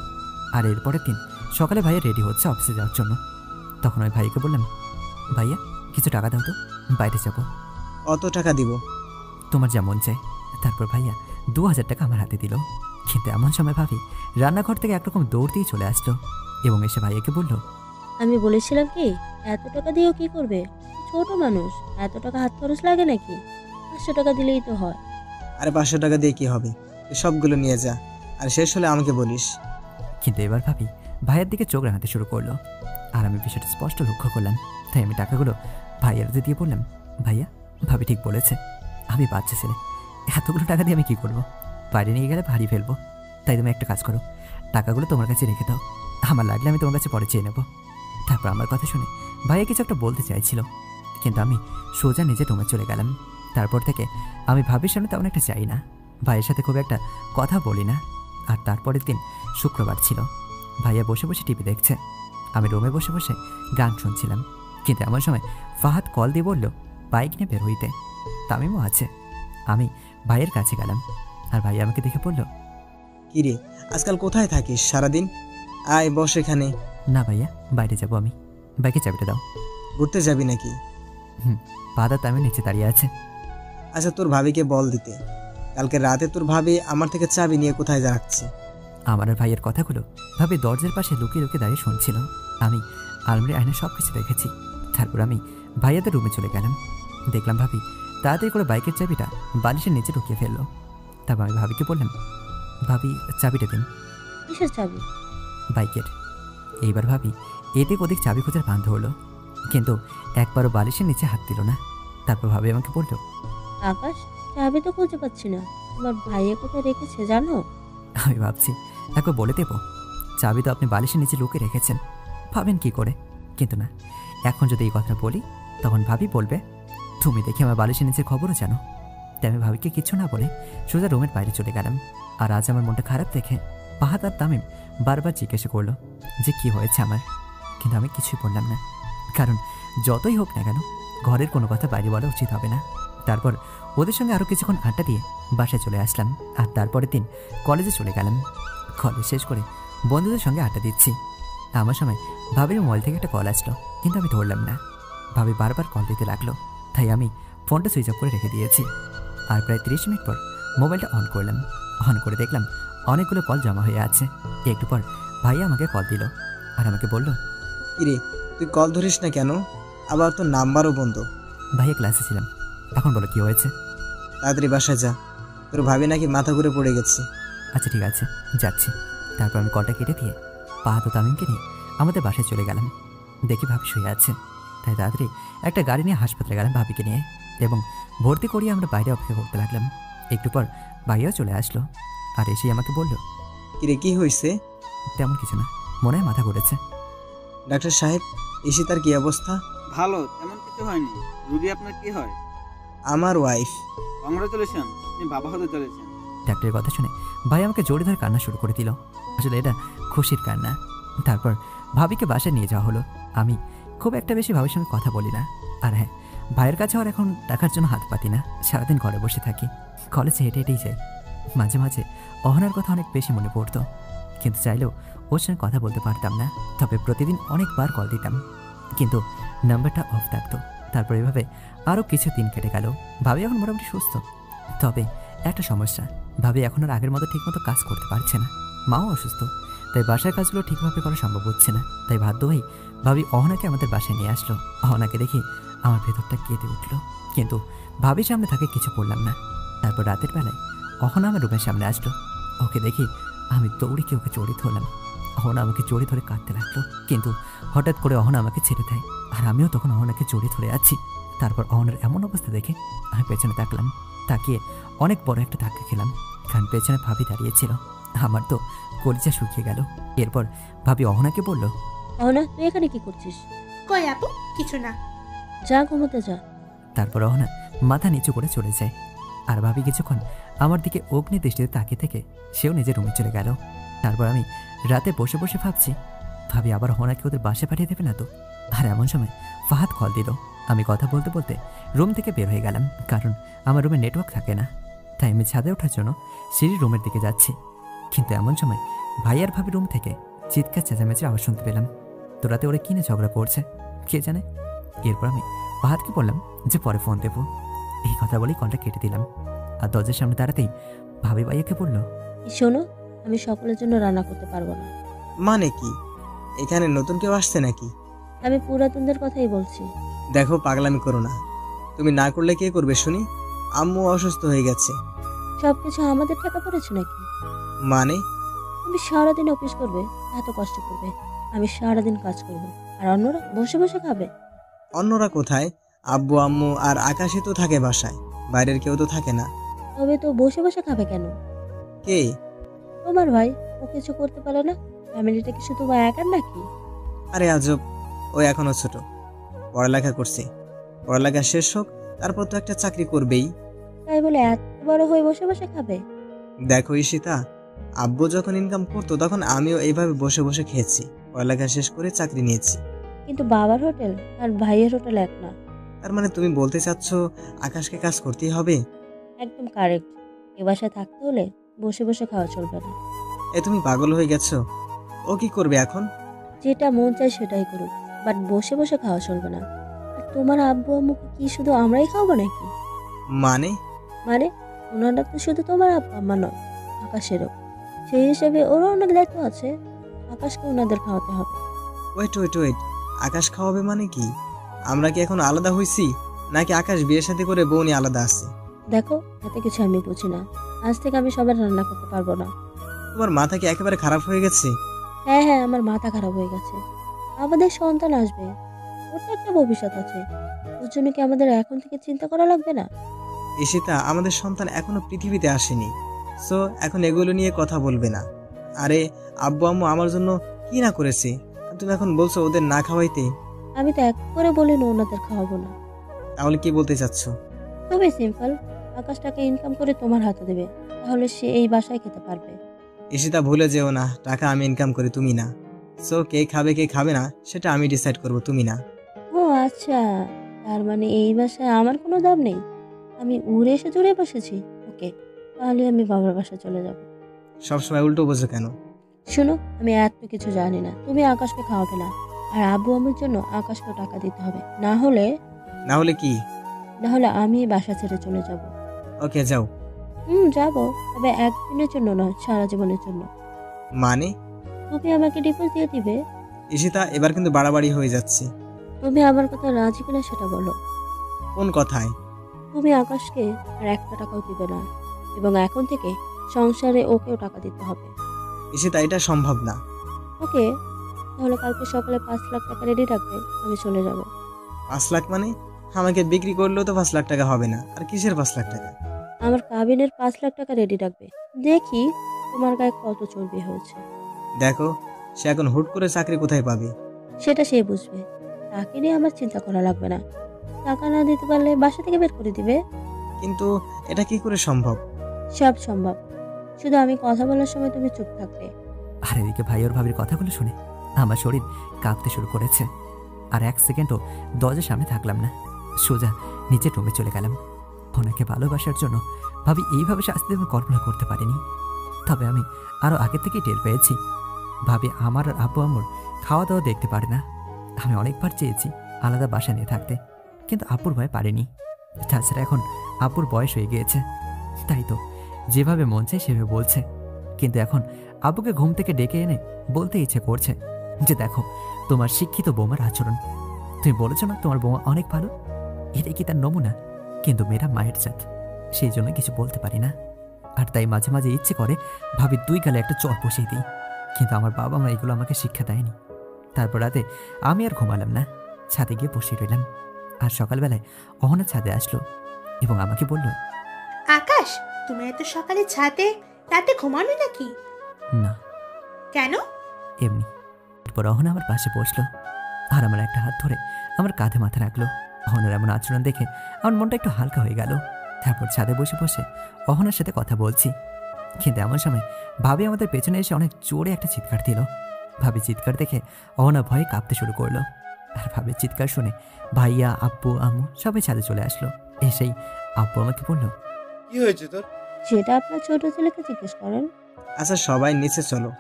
আর এরপরের দিন সকালে ভাইয়া রেডি হচ্ছে অফিসে যাওয়ার জন্য। তখন ওই ভাইকে বললাম, ভাইয়া কিছু টাকা দাও তো, বাইরে যাবো। অত টাকা দিব? তোমার যেমন চাই। তারপর ভাইয়া 2000 টাকা আমার হাতে দিল। কিন্তু এমন সময় ভাবি রান্নাঘর থেকে একরকম দৌড় দিয়ে চলে আসলো এবং এসে ভাইয়াকে বলল, আমি বলেছিলাম কি, এত টাকা দিয়েও কি করবে? ছোট মানুষ, এত টাকা হাত খরচ লাগে নাকি? 500 টাকা দিলেই তো হয়। আরে 500 টাকা দিয়ে কি হবে? তুই সবগুলো নিয়ে যা, আর শেষ হলে আমাকে বলিস। কিন্তু এবার ভাবি ভাইয়ের দিকে চোখ রাঙাতে শুরু করলো। আর আমি বিষয়টা স্পষ্ট লক্ষ্য করলাম। তাই আমি টাকাগুলো ভাইয়ার হাতে দিয়ে বললাম, ভাইয়া ভাবি ঠিক বলেছে, আমি বাচ্চা ছেলে, এতগুলো টাকা দিয়ে আমি কি করবো? বাইরে নিয়ে গেলে ভারী ফেলবো। তাই তুমি একটা কাজ করো, টাকাগুলো তোমার কাছে রেখে দাও, আমার লাগলে আমি তোমার কাছে পরে চেয়ে নেবো। তারপর আমার কথা শুনে ভাইয়া কিছু একটা বলতে চাইছিল, কিন্তু আমি সোজা নিজে রুমে চলে গেলাম। তারপর থেকে আমি ভাবির সামনে তেমন একটা চাই না, ভাইয়ের সাথে খুব একটা কথা বলি না। আর তারপরের দিন শুক্রবার ছিল। ভাইয়া বসে বসে টিভি দেখছে, আমি রুমে বসে বসে গান শুনছিলাম। কিন্তু এমন সময় ফাহাদ কল দিয়ে বলল বাইক নিয়ে বের হইতে। তামিমও আছে। আমি ভাইয়ের কাছে গেলাম, আর ভাই আমাকে দেখে বলল, কিরে আজকাল কোথায় থাকিস সারাদিন? আয় বস এখানে। না ভাইয়া, বাইরে যাব আমি। বাইকে চাবিটা দাও। ঘুরতে যাবি নাকি? বাদা তামিম নিচে দাঁড়িয়ে আছে। আচ্ছা তোর ভাবিকে বল দিতে, কালকে রাতে তোর ভাবি আমার থেকে চাবি নিয়ে কোথায় যাচ্ছে। আমার আর ভাইয়ের কথাগুলো ভাবি দরজার পাশে লুকিয়ে লুকিয়ে দাঁড়িয়ে শুনছিল। আমি আলমারি আয়না সব কিছু দেখেছি। তারপর আমি ভাইয়াদের রুমে চলে গেলাম। দেখলাম ভাবি তাড়াতাড়ি করে বাইকের চাবিটা বালিশের নিচে ঢুকিয়ে ফেললো। তারপর আমি ভাবিকে বললাম, ভাবি চাবিটা দিন। কিসের চাবি? বাইকের। এইবার ভাবি এদিক ওদিক চাবি খোঁজার বান্ধ হলো, কিন্তু একবারও বালিশের নিচে হাত দিল না। তারপর ভাবি আমাকে বলল, আকাশ, চাবি তো খুঁজে পাচ্ছি না, তোমার ভাইয়া কোথায় রেখেছে জানো? আমি ভাবছি একবার বলে দেব, চাবি তো আপনি বালিশের নিচে লুকিয়ে রেখেছেন, ভাবেন কি করে। কিন্তু না, এখন যদি এই কথা বলি তখন ভাবি বলবে তুমি দেখি আমার বালিশের নিচের খবরও জানো। তাই আমি ভাবিকে কিছু না বলে সোজা রুমের বাইরে চলে গেলাম। আর আজ আমার মনটা খারাপ দেখে ফাহাদ আর তামিম বারবার জিজ্ঞাসা করলো যে কি হয়েছে আমার, কিন্তু আমি কিছুই বললাম না, কারণ যতই হোক না কেন ঘরের কোনো কথা বাইরে বলা উচিত হবে না। তারপর ওদের সঙ্গে আরও কিছুক্ষণ আড্ডা দিয়ে বাসায় চলে আসলাম। আর তারপরের দিন কলেজে চলে গেলাম। কলেজ শেষ করে বন্ধুদের সঙ্গে আড্ডা দিচ্ছি। আমার সময় ভাবির মোবাইল থেকে একটা কল আসলো, কিন্তু আমি ধরলাম না। ভাবি বারবার কল দিতে লাগলো, তাই আমি ফোনটা সুইচ অফ করে রেখে দিয়েছি। আর প্রায় 30 মিনিট পর মোবাইলটা অন করলাম। অন করে দেখলাম অনেকগুলো কল জমা হয়ে আছে। একটু পর ভাইয়া আমাকে কল দিল আর আমাকে বলল, কিরে তুই কল ধরিস না কেন? আবার তোর নাম্বারও বন্ধ। ভাইয়া ক্লাসে ছিলাম। এখন বলো কি হয়েছে? তাড়াতাড়ি বাসায় যা, তোর ভাবি নাকি মাথা ঘুরে পড়ে গেছে। আচ্ছা ঠিক আছে, যাচ্ছি। তারপর আমি কলটা কেটে দিয়ে ফাহাদ ও তামিমকে নিয়ে আমাদের বাসায় চলে গেলাম। দেখি ভাবি শুয়ে আছে, তাই তাড়াতাড়ি একটা গাড়ি নিয়ে হাসপাতালে গেলাম ভাবিকে নিয়ে, এবং ভর্তি করিয়ে আমরা বাইরে অপেক্ষা করতে লাগলাম। একটু পর ভাইয়াও চলে আসলো আর এসেই আমাকে বলল, কিরে কি হয়েছে? তেমন কিছু না, মনে হয় মাথা ঘুরেছে। ডাক্তার সাহেব এসে তার কি অবস্থা? ভালো, তেমন কিছু হয়নি। রুগী আপনার কি হয়? আমার ওয়াইফ। কংগ্রাচুলেশন, আপনি বাবা হতে চলেছেন। ডাক্তারের কথা শুনে ভাই আমাকে জোরে ধরে কান্না শুরু করে দিল। আসলে এটা খুশির কান্না। তারপর ভাবিকে বাসায় নিয়ে যাওয়া হলো। আমি খুব একটা বেশি ভাবির সঙ্গে কথা বলি না। আর হ্যাঁ, ভাইয়ের কাছে আর এখন টাকার জন্য হাত পাতি না, সারাদিন ঘরে বসে থাকি। কলেজে হেঁটে হেঁটেই যাই। মাঝে মাঝে অহনার কথা অনেক বেশি মনে পড়তো, কিন্তু চাইলেও ওর সঙ্গে কথা বলতে পারতাম না। তবে প্রতিদিন অনেকবার কল দিতাম, কিন্তু নাম্বারটা অফ থাকতো। তারপর এভাবে আরও কিছু দিন কেটে গেল। ভাবি এখন মোটামুটি সুস্থ, তবে একটা সমস্যা, ভাবি এখন আর আগের মতো ঠিকমতো কাজ করতে পারছে না। মাও অসুস্থ, তাই বাসার কাজগুলো ঠিকভাবে করা সম্ভব হচ্ছে না। তাই বাধ্য হয়েই ভাবি অহনাকে আমাদের বাসায় নিয়ে আসলো। অহনাকে দেখি আমার ভেতরটা কেঁদে উঠলো, কিন্তু ভাবির সামনে তাকে কিছু বললাম না। তারপর রাতের বেলায় অহনা আমার রুমের সামনে আসলো। ওকে দেখি আমি দৌড়ে কি ওকে জড়িয়ে ধরলাম। অহনা আমাকে জড়িয়ে ধরে কাঁদতে লাগলো, কিন্তু হঠাৎ করে অহনা আমাকে ছেড়ে দেয়, আর আমিও তখন অহনাকে জড়িয়ে ধরে আছি। তারপর অহনার এমন অবস্থা দেখে আমি পেছনে তাকলাম। তাকিয়ে অনেক বড় একটা ধাক্কা খেলাম, কারণ পেছনে ভাবি দাঁড়িয়েছিল। আমার তো কলিজা শুকিয়ে গেল। এরপর ভাবি অহনাকে বলল, অহনা, তুই এখানে কি করছিস? কই আপু, কিছু না। যা ঘুমোতে যা। তারপর অহনা মাথা নিচু করে চলে যায়। আর ভাবি কিছুক্ষণ আমার দিকে অগ্নি দৃষ্টিতে তাকিয়ে থেকে সেও নিজের রুমে চলে গেল। তারপর আমি রাতে বসে বসে ভাবছি, ভাবি আবার অহনাকে ওদের বাসে পাঠিয়ে দেবে না তো। আর এমন সময় ফাহাদ কল দিল। আমি কথা বলতে বলতে রুম থেকে বের হয়ে গেলাম, কারণ আমার রুমে নেটওয়ার্ক থাকে না। তাই আমি ছাদে ওঠার জন্য সিঁড়ির রুমের দিকে যাচ্ছি, কিন্তু এমন সময় ভাই আর ভাবি রুম থেকে চিৎকার চেঁচামেচির আওয়াজ শুনতে পেলাম। তো রাতে ওরা কিনে ঝগড়া করছে কে জানে। এরপর আমি ফাহাদকে বললাম যে পরে ফোন দেবো। এই কথা বলেই কলটা কেটে দিলাম। আর দরজার সামনে দাঁড়াতেই ভাবি ভাইয়াকে বলল, শোনো, আমি সকলের জন্য রান্না করতে পারবো না। মানে কি? এখানে নতুন কেউ আসছে নাকি? আমি পুরাতনদের কথাই বলছি। দেখো পাগলামি করো না, তুমি না করলে কে করবে শুনি? আম্মু অসুস্থ হয়ে গেছে। সবকিছু আমাদের টাকা পড়েছে নাকি? মানে? তুমি সারাদিন অফিস করবে, এত কষ্ট করবে, আমি সারাদিন কাজ করব, আর অন্যরা বসে বসে খাবে। অন্যরা কোথায়? আব্বু আম্মু আর আকাশে তো থাকে বাসায়, বাইরের কেউ তো থাকে না। তবে তো বসে বসে খাবে কেন? কে? তোমার ভাই, ও কিছু করতে পারে না? ফ্যামিলিটা কি শুধু একার নাকি? আরে আজব, ও এখনো ছোট, পড়ালেখা করছে। পড়ালেখা শেষ হোক, তারপর তো একটা চাকরি করবেই। তাই বলে এত বড় হয়ে বসে বসে খাবে? দেখো ঈশিতা, আব্বু যখন ইনকাম করতো তখন আমিও এইভাবে বসে বসে খেয়েছি। পড়ালেখা শেষ করে চাকরি নিয়েছি। কিন্তু বাবার হোটেল আর ভাইয়ের হোটেল এক না। তার মানে তুমি বলতে চাচ্ছ আকাশকে কাজ করতেই হবে? একদম কারেক্ট। এ বাসায় থাকতে হলে বসে বসে খাওয়া চলবে না। তুমি পাগল হয়ে গেছো? ও কি করবে এখন? যেটা মন চায় সেটাই করুক, বাট বসে বসে খাওয়া চলবে না। আর তোমার আব্বু আম্মুকে কি শুধু আমরাই খাওয়াবো নাকি? মানে? মানে ওনারা তো শুধু তোমার আব্বা আম্মা নয়, আকাশেরও। সেই হিসেবে ওরও অনেক দায়িত্ব আছে। আকাশকে ওনাদের খাওয়াতে হবে। ওয়েট, আকাশ খাওয়াবে মানে কি? আমরা কি এখন আলাদা হইছি, নাকি আকাশ বিয়ের সাথে করে বউ নিয়ে আলাদা আছে? দেখো, এত কিছু আমি বুঝি না। আজ থেকে আমি সবার রান্না করতে পারবো না। তোমার মাথা কি একেবারে খারাপ হয়ে গেছে? হ্যাঁ, আমার মাথা খারাপ হয়ে গেছে। আমাদের সন্তান আসবে, ওর তো একটা ভবিষ্যৎ আছে। ওর জন্য কি আমাদের এখন থেকে চিন্তা করা লাগবে না? ঈশিতা, আমাদের সন্তান এখনো পৃথিবীতে আসেনি, সো এখন এগুলো নিয়ে কথা বলবে না। আরে আব্বু আম্মু আমার জন্য কি না করেছে, আর তুমি এখন বলছো ওদের না খাওয়াইতে? আমি তো এক করে বলি না ওনাদের খাওয়াবো না। তাহলে কি বলতে চাচ্ছ? খুবই সিম্পল। আকাশ টাকা ইনকাম করে তোমার হাতে দেবে, তাহলে সে এই বাসায় খেতে পারবে। ঈশিতা, ভুলে যেও না, টাকা আমি ইনকাম করি, তুমি না। সো কে খাবে কে খাবে না সেটা আমি ডিসাইড করব, তুমি না। ও আচ্ছা, তার মানে এই বাসায় আমার কোনো দাম নেই? আমি উড়ে এসে জুড়ে বসেছি। ওকে, তাহলে আমি বাবার বাসায় চলে যাব। সবসময় উল্টো বোঝো কেন? শোনো, আমি এত কিছু জানি না। তুমি আকাশকে খাওয়াবে না, আর আব্বু আম্মুর জন্য আকাশকে টাকা দিতে হবে। না হলে কি? না হলে আমি এই বাসা ছেড়ে চলে যাব। ওকে, যাও। যাব, তবে একদিনের জন্য নয়, সারা জীবনের জন্য। মানে? তুমি আমাকে ডিভোর্স দিয়ে দিবে? ঈশিতা, এবার কিন্তু বাড়াবাড়ি হয়ে যাচ্ছে। তুমি আমার কথা রাজি কিনা সেটা বলো। কোন কথায়? তুমি আকাশকে আর একটা টাকাও দিবে না, এবং এখন থেকে সংসারে ওকেও টাকা দিতে হবে। ঈশিতা, এটা সম্ভব না। ওকে, তাহলে কালকে সকালে 5 লাখ টাকা রেডি রাখবে, আমি চলে যাব। 5 লাখ মানে? আমাকে বিক্রি করলেও তো 5 লাখ টাকা হবে না। আর কিসের 5 লাখ টাকা? আমার কাবিনের 5 লাখ টাকা রেডি রাখবে। দেখি তোমার গায়ে কত চর্বি হয়েছে। দেখো, সে এখন হুট করে চাকরি কোথায় পাবে? সেটা সে বুঝবে, তাকে নিয়ে আমার চিন্তা করা লাগবে না। টাকা না দিতে পারলে বাসা থেকে বের করে দিবে। কিন্তু এটা কি করে সম্ভব? সব সম্ভব, শুধু আমি কথা বলার সময় তুমি চুপ থাকবে। আর এদিকে ভাই ওর ভাবির কথাগুলো শুনে আমার শরীর কাঁপতে শুরু করেছে। আর 1 সেকেন্ডও দরজার সামনে থাকলাম না, সোজা নিচের রুমে চলে গেলাম। ওনাকে ভালোবাসার জন্য ভাবি এইভাবে শাস্তি আমি কল্পনা করতে পারিনি। তবে আমি আরও আগে থেকেই টের পেয়েছি, ভাবি আমার আর আব্বু আম্মুর খাওয়া দাওয়া দেখতে পারে না। আমি অনেকবার চেয়েছি আলাদা বাসা নিয়ে থাকতে, কিন্তু আব্বুর ভয় পারিনি। তাছাড়া এখন আব্বুর বয়স হয়ে গিয়েছে, তাই তো যেভাবে মন চায় সেভাবে বলছে। কিন্তু এখন আব্বুকে ঘুম থেকে ডেকে এনে বলতে ইচ্ছে করছে যে দেখো তোমার শিক্ষিত বৌমার আচরণ, তুমি বলেছো না তোমার বৌমা অনেক ভালো, এটাই কি তার নমুনা? কিন্তু মেয়েরা মায়ের জাত, সেই জন্য কিছু বলতে পারি না। আর তাই মাঝে মাঝে ইচ্ছে করে ভাবি 2 গালে একটা চর বসিয়ে দিই, কিন্তু আমার বাবা মা এগুলো আমাকে শিক্ষা দেয়নি। তারপর রাতে আমি আর ঘুমালাম না, ছাদে গিয়ে বসে রইলাম। আর সকালবেলায় অহনা ছাদে আসলো এবং আমাকে বলল, আকাশ, তুমি এত সকালে ছাদে, রাতে ঘুমানো নাকি? না, কেন? এমনি। এরপর অহনা আমার পাশে বসলো আর আমার একটা হাত ধরে আমার কাঁধে মাথা রাখলো। অহনার এমন আচরণ দেখে আমার মনটা একটু হালকা হয়ে গেল। তারপর ছাদে বসে বসে অহনার সাথে কথা বলছি, কিন্তু এমন সময় ভাবি আমাদের পেছনে এসে অনেক জোরে একটা চিৎকার দিল। ভাবি চিৎকার দেখে অহনা ভয়ে কাঁপতে শুরু করলো। আর ভাবির চিৎকার শুনে ভাইয়া, আব্বু, আম্মু সবাই ছাদে চলে আসলো। এসেই আব্বু আমাকে বলল, কি হয়েছে তোর? সেটা আপনার ছোট ছেলেকে জিজ্ঞেস করেন। আচ্ছা, সবাই নিচে চলো,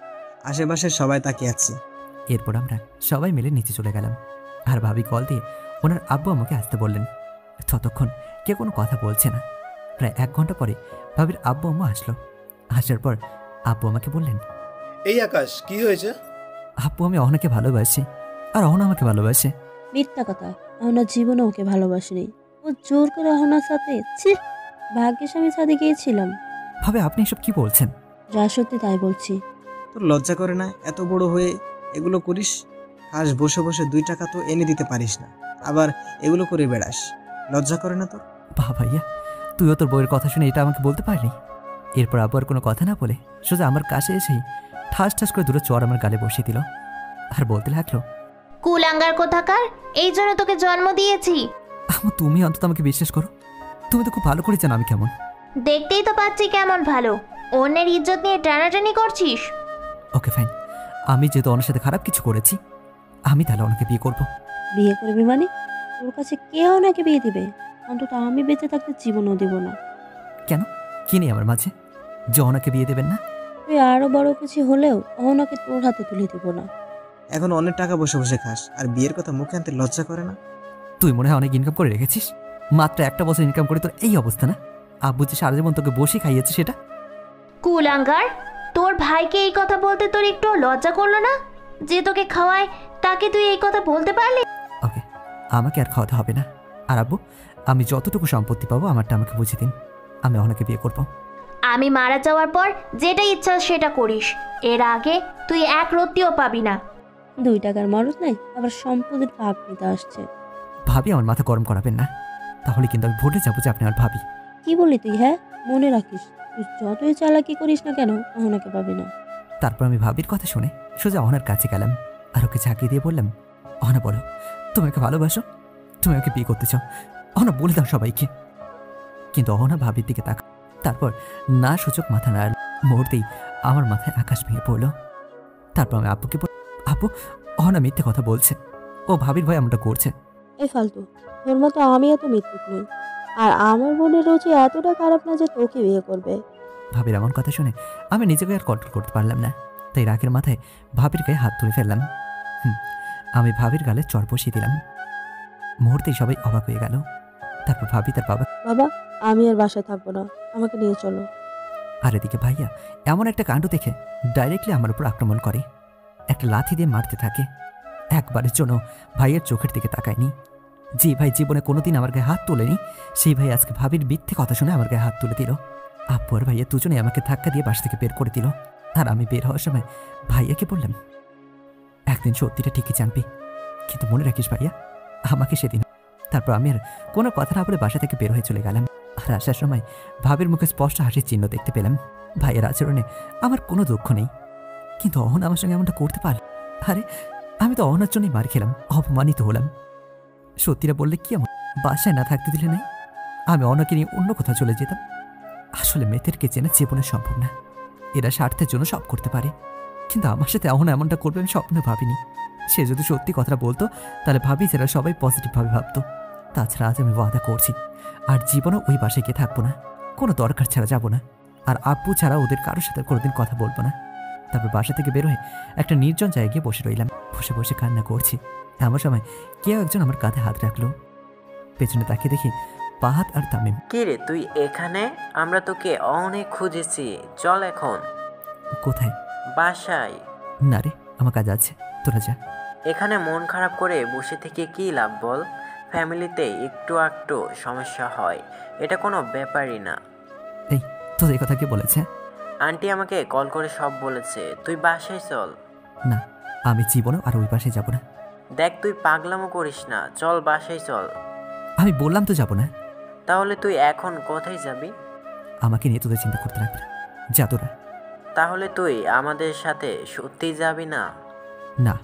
আশেপাশে সবাই তাকিয়ে আছে। এরপর আমরা সবাই মিলে নিচে চলে গেলাম। আর ভাবি কল দিয়ে ওনার আব্বু আমাকে আসতে বললেন। ততক্ষণ কেউ কোনো কথা বলছে না। প্রায় 1 ঘন্টা পরে ভাবির আব্বু আম্মু আসলো। আসার পর আব্বু আমাকে বললেন, এই আকাশ, কি হয়েছে? আব্বু আমি অহনাকে ভালোবাসি আর অহনা আমাকে ভালোবাসে। মিথ্যা কথা, অহনার জীবনে ওকে ভালোবাসেনি। ও জোর করে অহনার সাথে, ছি, ভাগ্যিস আমি ছাদে গিয়েছিলাম। ভাবে আপনি এসব কি বলছেন? যা সত্যি তাই বলছি। তোর লজ্জা করে না এত বড় হয়ে এগুলো করিস? আজ বসে বসে 2 টাকা তো এনে দিতে পারিস না, আবার এগুলো করে বেড়াস, লজ্জা করে না তোর? বাহ ভাইয়া, তুইও তোর বউয়ের কথা শুনে এটা আমাকে বলতে পারলি? এরপর আব্বু আর কোনো কথা না বলে সোজা আমার কাছে এসেই ঠাস ঠাস করে 2 চর আমার গালে বসিয়ে দিল আর বলতে লাগলো, কুলাঙ্গার কোথাকার, এই জন্য তোকে জন্ম দিয়েছি। আম্মু তুমি অন্তত আমাকে বিশ্বাস করো, তুমি তো খুব ভালো করে জানো আমি কেমন। দেখতেই তো পাচ্ছি কেমন ভালো, অন্যের ইজ্জত নিয়ে টানাটানি করছিস। ওকে ফাইন, আমি যেহেতু ওনার সাথে খারাপ কিছু করেছি, আমি তাহলে ওনাকে বিয়ে করব। বিয়ে করবি মানে? তোর কাছে কে অহনাকে বিয়ে দিবে? অন্তত আমি বেঁচে থাকতে জীবনও দিব না। কেন, কি নেই আমার মাঝে যে ওনাকে বিয়ে দেবেন না? তুই আরো বড় কিছু হলেও অহনাকে তোর হাতে তুলে দিব না। এখন অনেক টাকা বসে বসে খাস, আর বিয়ের কথা মুখে আনতে লজ্জা করে না? তুই মনে হয় অনেক ইনকাম করে রেখেছিস। মাত্র একটা বছর ইনকাম করে তোর এই অবস্থা না? আব্বু যে সারা জীবন তোকে বসে খাইয়েছে সেটা। কুলাঙ্গার, তোর ভাইকে এই কথা বলতে তোর একটু লজ্জা করলো না? যে তোকে খাওয়ায় তাকে তুই এই কথা বলতে পারলি? ওকে, আমাকে আর খাওয়াতে হবে না। আর আব্বু, আমি যতটুকু সম্পত্তি পাবো আমারটা আমাকে বুঝে দিন, আমি ওনাকে বিয়ে করব। আমি মারা যাওয়ার পর যেটা ইচ্ছা সেটা করিস, এর আগে তুই এক রত্তিও পাবি না। 2 টাকার মরদ নাই, আবার সম্পদের ভাগ নিতে আসছে। ভাবি, আমার মাথা গরম করাবেন না, তাহলে কিন্তু আমি ভুলে যাবো যে আপনি আমার ভাবি। কি বলি তুই? হ্যাঁ, মনে রাখিস, তুই যতই চালাকি করিস না কেন অহনাকে পাবি না। তারপর আমি ভাবির কথা শুনে সোজা অহনার কাছে গেলাম আর ওকে ঝাঁকিয়ে দিয়ে বললাম, অহনা বলো, তুমি ওকে ভালোবাসো? তুমি ওকে বিয়ে করতে চাও? অহনা বলে দাও সবাইকে। কিন্তু অহনা ভাবির দিকে তাকা, তারপর না সূচক মাথা নাড়ল। মুহূর্তেই আমার মাথায় আকাশ ভেঙে পড়ল। তারপর আমি আব্বুকে আব্বু, অহনা মিথ্যে কথা বলছে, ও ভাবির ভয় এমনটা করছে। এই ফালতু, তোর মতো আমি এত মৃত্যুক নই, আর আমার বোনের রুচি এতটা খারাপ না যে তোকে বিয়ে করবে। ভাবির এমন কথা শুনে আমি নিজেকে আর কন্ট্রোল করতে পারলাম না, তাই রাগের মাথায় ভাবির গায়ে হাত তুলে ফেললাম। আমি ভাবির গালে চড় বসিয়ে দিলাম। মুহূর্তেই সবাই অবাক হয়ে গেল। তারপর ভাবি তার বাবা, বাবা, আমি আর বাসায় থাকবো না, আমাকে নিয়ে চলো। আর এদিকে ভাইয়া এমন একটা কাণ্ড দেখে ডাইরেক্টলি আমার উপর আক্রমণ করে, একটা লাথি দিয়ে মারতে থাকে। একবারের জন্য ভাইয়ের চোখের দিকে তাকায়নি। যে ভাই জীবনে কোনোদিন আমার গায়ে হাত তোলেনি, সেই ভাই আজকে ভাবির মিথ্যে কথা শুনে আমার গায়ে হাত তুলে দিল। আব্বু আর ভাইয়া দুজনে আমাকে ধাক্কা দিয়ে বাসা থেকে বের করে দিল। আর আমি বের হওয়ার সময় ভাইয়াকে বললাম, একদিন সত্যিটা ঠিকই জানবি, কিন্তু মনে রাখিস ভাইয়া, আমাকে সেদিন। তারপর আমি আর কোনো কথা না বলে বাসা থেকে বের হয়ে চলে গেলাম। আর আসার সময় ভাবির মুখে স্পষ্ট হাসির চিহ্ন দেখতে পেলাম। ভাইয়ের আচরণে আমার কোনো দুঃখ নেই, কিন্তু অহন আমার সঙ্গে এমনটা করতে পারল। আরে, আমি তো অহনার জন্যই মার খেলাম, অপমানিত হলাম। সত্যিটা বললে কি আমার বাসায় না থাকতে দিলে নাই? আমি অহনাকে নিয়ে অন্য কোথাও চলে যেতাম। আসলে মেয়েদেরকে চেনা জীবনে সম্ভব না, এরা স্বার্থের জন্য সব করতে পারে, কিন্তু আমার সাথে অহনা এমনটা করবে আমি স্বপ্নে ভাবিনি। সে যদি সত্যি কথাটা বলতো তাহলে ভাবি যারা সবাই পজিটিভভাবে ভাবতো। তাছাড়া আজ আমি ওয়াদা করছি, আর জীবনে ওই বাসায় গিয়ে থাকবো না, কোনো দরকার ছাড়া যাবো না, আর আব্বু ছাড়া ওদের কারোর সাথে কোনোদিন কথা বলবো না। তারপর বাসা থেকে বের হয়ে একটা নির্জন জায়গায় গিয়ে বসে রইলাম। বসে বসে কান্না করছি। এমন সময় কেউ একজন আমার কাঁধে হাত রাখলো। পেছনে তাকিয়ে দেখি পাহাত আর তামিম। কি রে তুই এখানে? আমরা তোকে অনেক খুঁজেছি, চল এখন। কোথায়? বাসায়। না রে, আমার কাজ আছে, তোরা যা। এখানে মন খারাপ করে বসে থেকে কি লাভ বল? ফ্যামিলিতে একটু একটু সমস্যা হয়, এটা কোনো ব্যাপারই না। এই, তোদের কথা কি বলেছে? আন্টি আমাকে কল করে সব বলেছে, তুই বাসায় চল। না, আমি জীবনেও আর ওই বাসায় যাব না। দেখ তুই পাগলামো করিস না, চল বাসায় চল। আমি বললাম তো যাব না। তাহলে তুই এখন কোথায় যাবি? আমাকে নিয়ে তোদের চিন্তা করতে রাখবে না, যা তোরা। তাহলে তুই আমাদের সাথে সত্যি যাবি না? না।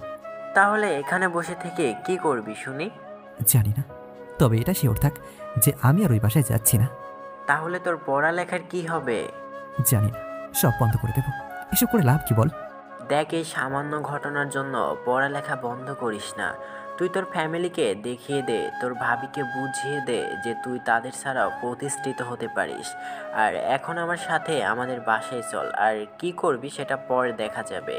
তাহলে এখানে বসে থেকে কি করবি শুনি? জানি না, তবে এটা শিওর থাক যে আমি আর ওই বাসায় যাচ্ছি না। তাহলে তোর পড়ালেখার কি হবে? জানি না, সব বন্ধ করে দেব। এসব করে লাভ কি বল? দেখ, এই সামান্য ঘটনার জন্য পড়ালেখা বন্ধ করিস না। তুই তোর ফ্যামিলিকে দেখিয়ে দে, তোর ভাবিকে বুঝিয়ে দে যে তুই তাদের ছাড়াও প্রতিষ্ঠিত হতে পারিস। আর এখন আমার সাথে আমাদের বাসায় চল, আর কি করবি সেটা পরে দেখা যাবে।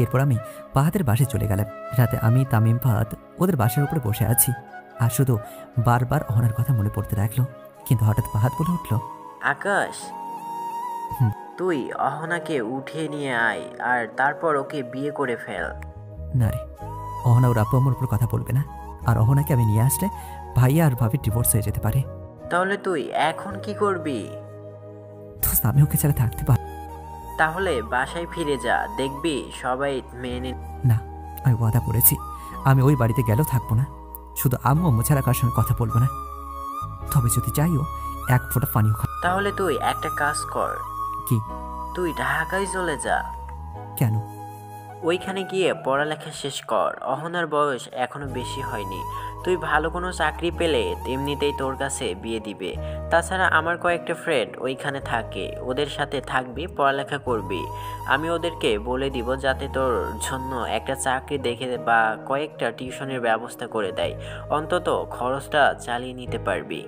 এরপর আমি পাহাদের বাসায় চলে গেলাম। রাতে আমি, তামিম, ফাহাদ ওদের বাসার উপরে বসে আছি, আর শুধু বারবার অহনার কথা মনে পড়তে লাগলো। কিন্তু হঠাৎ ফাহাদ বলে উঠল, আকাশ, তুই অহনাকে উঠিয়ে নিয়ে আয়, আর তারপর ওকে বিয়ে করে ফেল। না রে, অহনা ওর আপু আমার উপর কথা বলবে না, আর অহনাকে আমি নিয়ে আসলে ভাইয়া আর ভাবির ডিভোর্স হয়ে যেতে পারে। তাহলে তুই এখন কি করবি? দোস্ত, আমি ওকে ছাড়া থাকতে পার। তাহলে বাসায় ফিরে যা, দেখবি সবাই মেনে। না, আমি ওয়াদা করেছি আমি ওই বাড়িতে গেলেও থাকবো না, শুধু আম্মু আম্মু ছাড়া কার সঙ্গে কথা বলবো না। তবে যদি চাইও এক ফোঁটা পানিও খা। তাহলে তুই একটা কাজ কর। কি? তুই ঢাকায় চলে যা। কেন? ওইখানে গিয়ে পড়ালেখা শেষ কর। অহনার বয়স এখনো বেশি হয়নি, তুই ভালো কোনো চাকরি পেলে এমনিতেই তোর কাছে বিয়ে দিবে। তাছাড়া আমার কয়েকটা ফ্রেন্ড ওইখানে থাকে, ওদের সাথে থাকবি, পড়ালেখা করবি। আমি ওদেরকে বলে দিব যাতে তোর জন্য একটা চাকরি দেখে বা কয়েকটা টিউশনের ব্যবস্থা করে দেয়, অন্তত খরচটা চালিয়ে নিতে পারবি।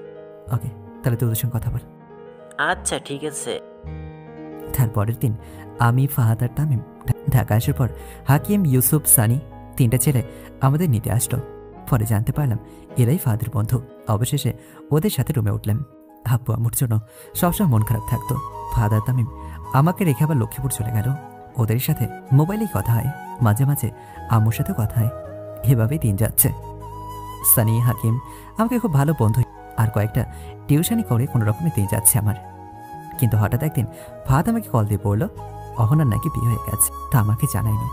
ওকে, তাহলে তুই ওদের সঙ্গে কথা বল। আচ্ছা ঠিক আছে। তারপরের দিন আমি, ফাহাদ আর তামিম ঢাকা আসার পর হাকিম, ইউসুফ, সানি তিনটা ছেলে আমাদের নিতে আসলো। পরে জানতে পারলাম এরাই ফাহাদের বন্ধু। অবশেষে ওদের সাথে রুমে উঠলাম। আব্বু আম্মুর জন্য সবসময় মন খারাপ থাকতো। ফাহাদ আর তামিম আমাকে রেখে আবার লক্ষ্মীপুর চলে গেল। ওদের সাথে মোবাইলেই কথা হয়, মাঝে মাঝে আম্মুর সাথে কথা হয়। এভাবেই দিন যাচ্ছে। সানি, হাকিম আমাকে খুব ভালো বন্ধু, আর কয়েকটা টিউশনি করে কোনো রকমের দিন যাচ্ছে আমার। কিন্তু হঠাৎ একদিন ফাহাদ আমাকে কল দিয়ে বলল অহনার নাকি বিয়ে হয়ে গেছে। তা আমাকে জানায়নি,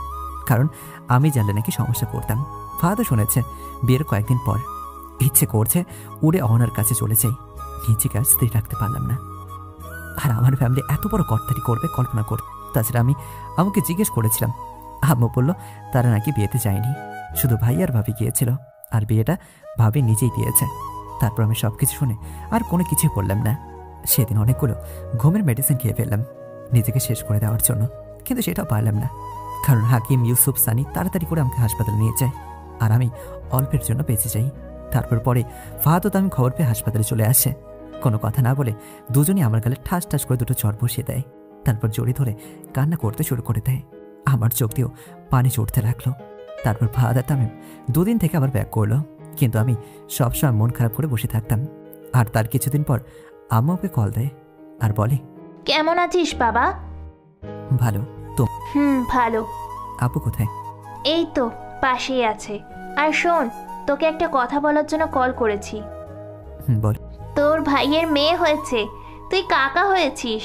কারণ আমি জানলে নাকি সমস্যা করতাম। ফাহাদও শুনেছে। বিয়ের কয়েকদিন পর ইচ্ছে করছে উড়ে অহনার কাছে চলে যাই। নিজেকে আর স্থির রাখতে পারলাম না। আর আমার ফ্যামিলি এত বড় কর্তারি করবে কল্পনা করত। তাছাড়া আমি আমাকে জিজ্ঞেস করেছিলাম, আম্মু বলল তারা নাকি বিয়েতে যায়নি, শুধু ভাই আর ভাবি গিয়েছিল, আর বিয়েটা ভাবি নিজেই দিয়েছে। তারপর আমি সব কিছু শুনে আর কোনো কিছুই বললাম না। সেদিন অনেকগুলো ঘুমের মেডিসিন খেয়ে ফেললাম নিজেকে শেষ করে দেওয়ার জন্য, কিন্তু সেটাও পারলাম না, কারণ হাকিম, ইউসুফ, সানি তাড়াতাড়ি করে আমাকে হাসপাতালে নিয়ে যায়, আর আমি অল্পের জন্য বেঁচে যাই। তারপর পরে ফাহাদ ও তামিম খবর পেয়ে হাসপাতালে চলে আসে। কোনো কথা না বলে দুজনই আমার গালে ঠাস ঠাস করে দুটো চড় বসিয়ে দেয়। তারপর জড়ি ধরে কান্না করতে শুরু করে দেয়। আমার চোখ দিয়েও পানি চড়তে লাগলো। তারপর ফাহাদ আর তামিম দুদিন থেকে আবার ব্যাক করলো, কিন্তু আমি সবসময় মন খারাপ করে বসে থাকতাম। আর তার কিছুদিন পর আম্মা ওকে কল দেয় আর বলে, কেমন আছিস বাবা? ভালো। তো ভালো। আপু কোথায়? এই তো পাশেই আছে। আর শোন, তোকে একটা কথা বলার জন্য কল করেছি। বল। তোর ভাইয়ের মেয়ে হয়েছে, তুই কাকা হয়েছিস।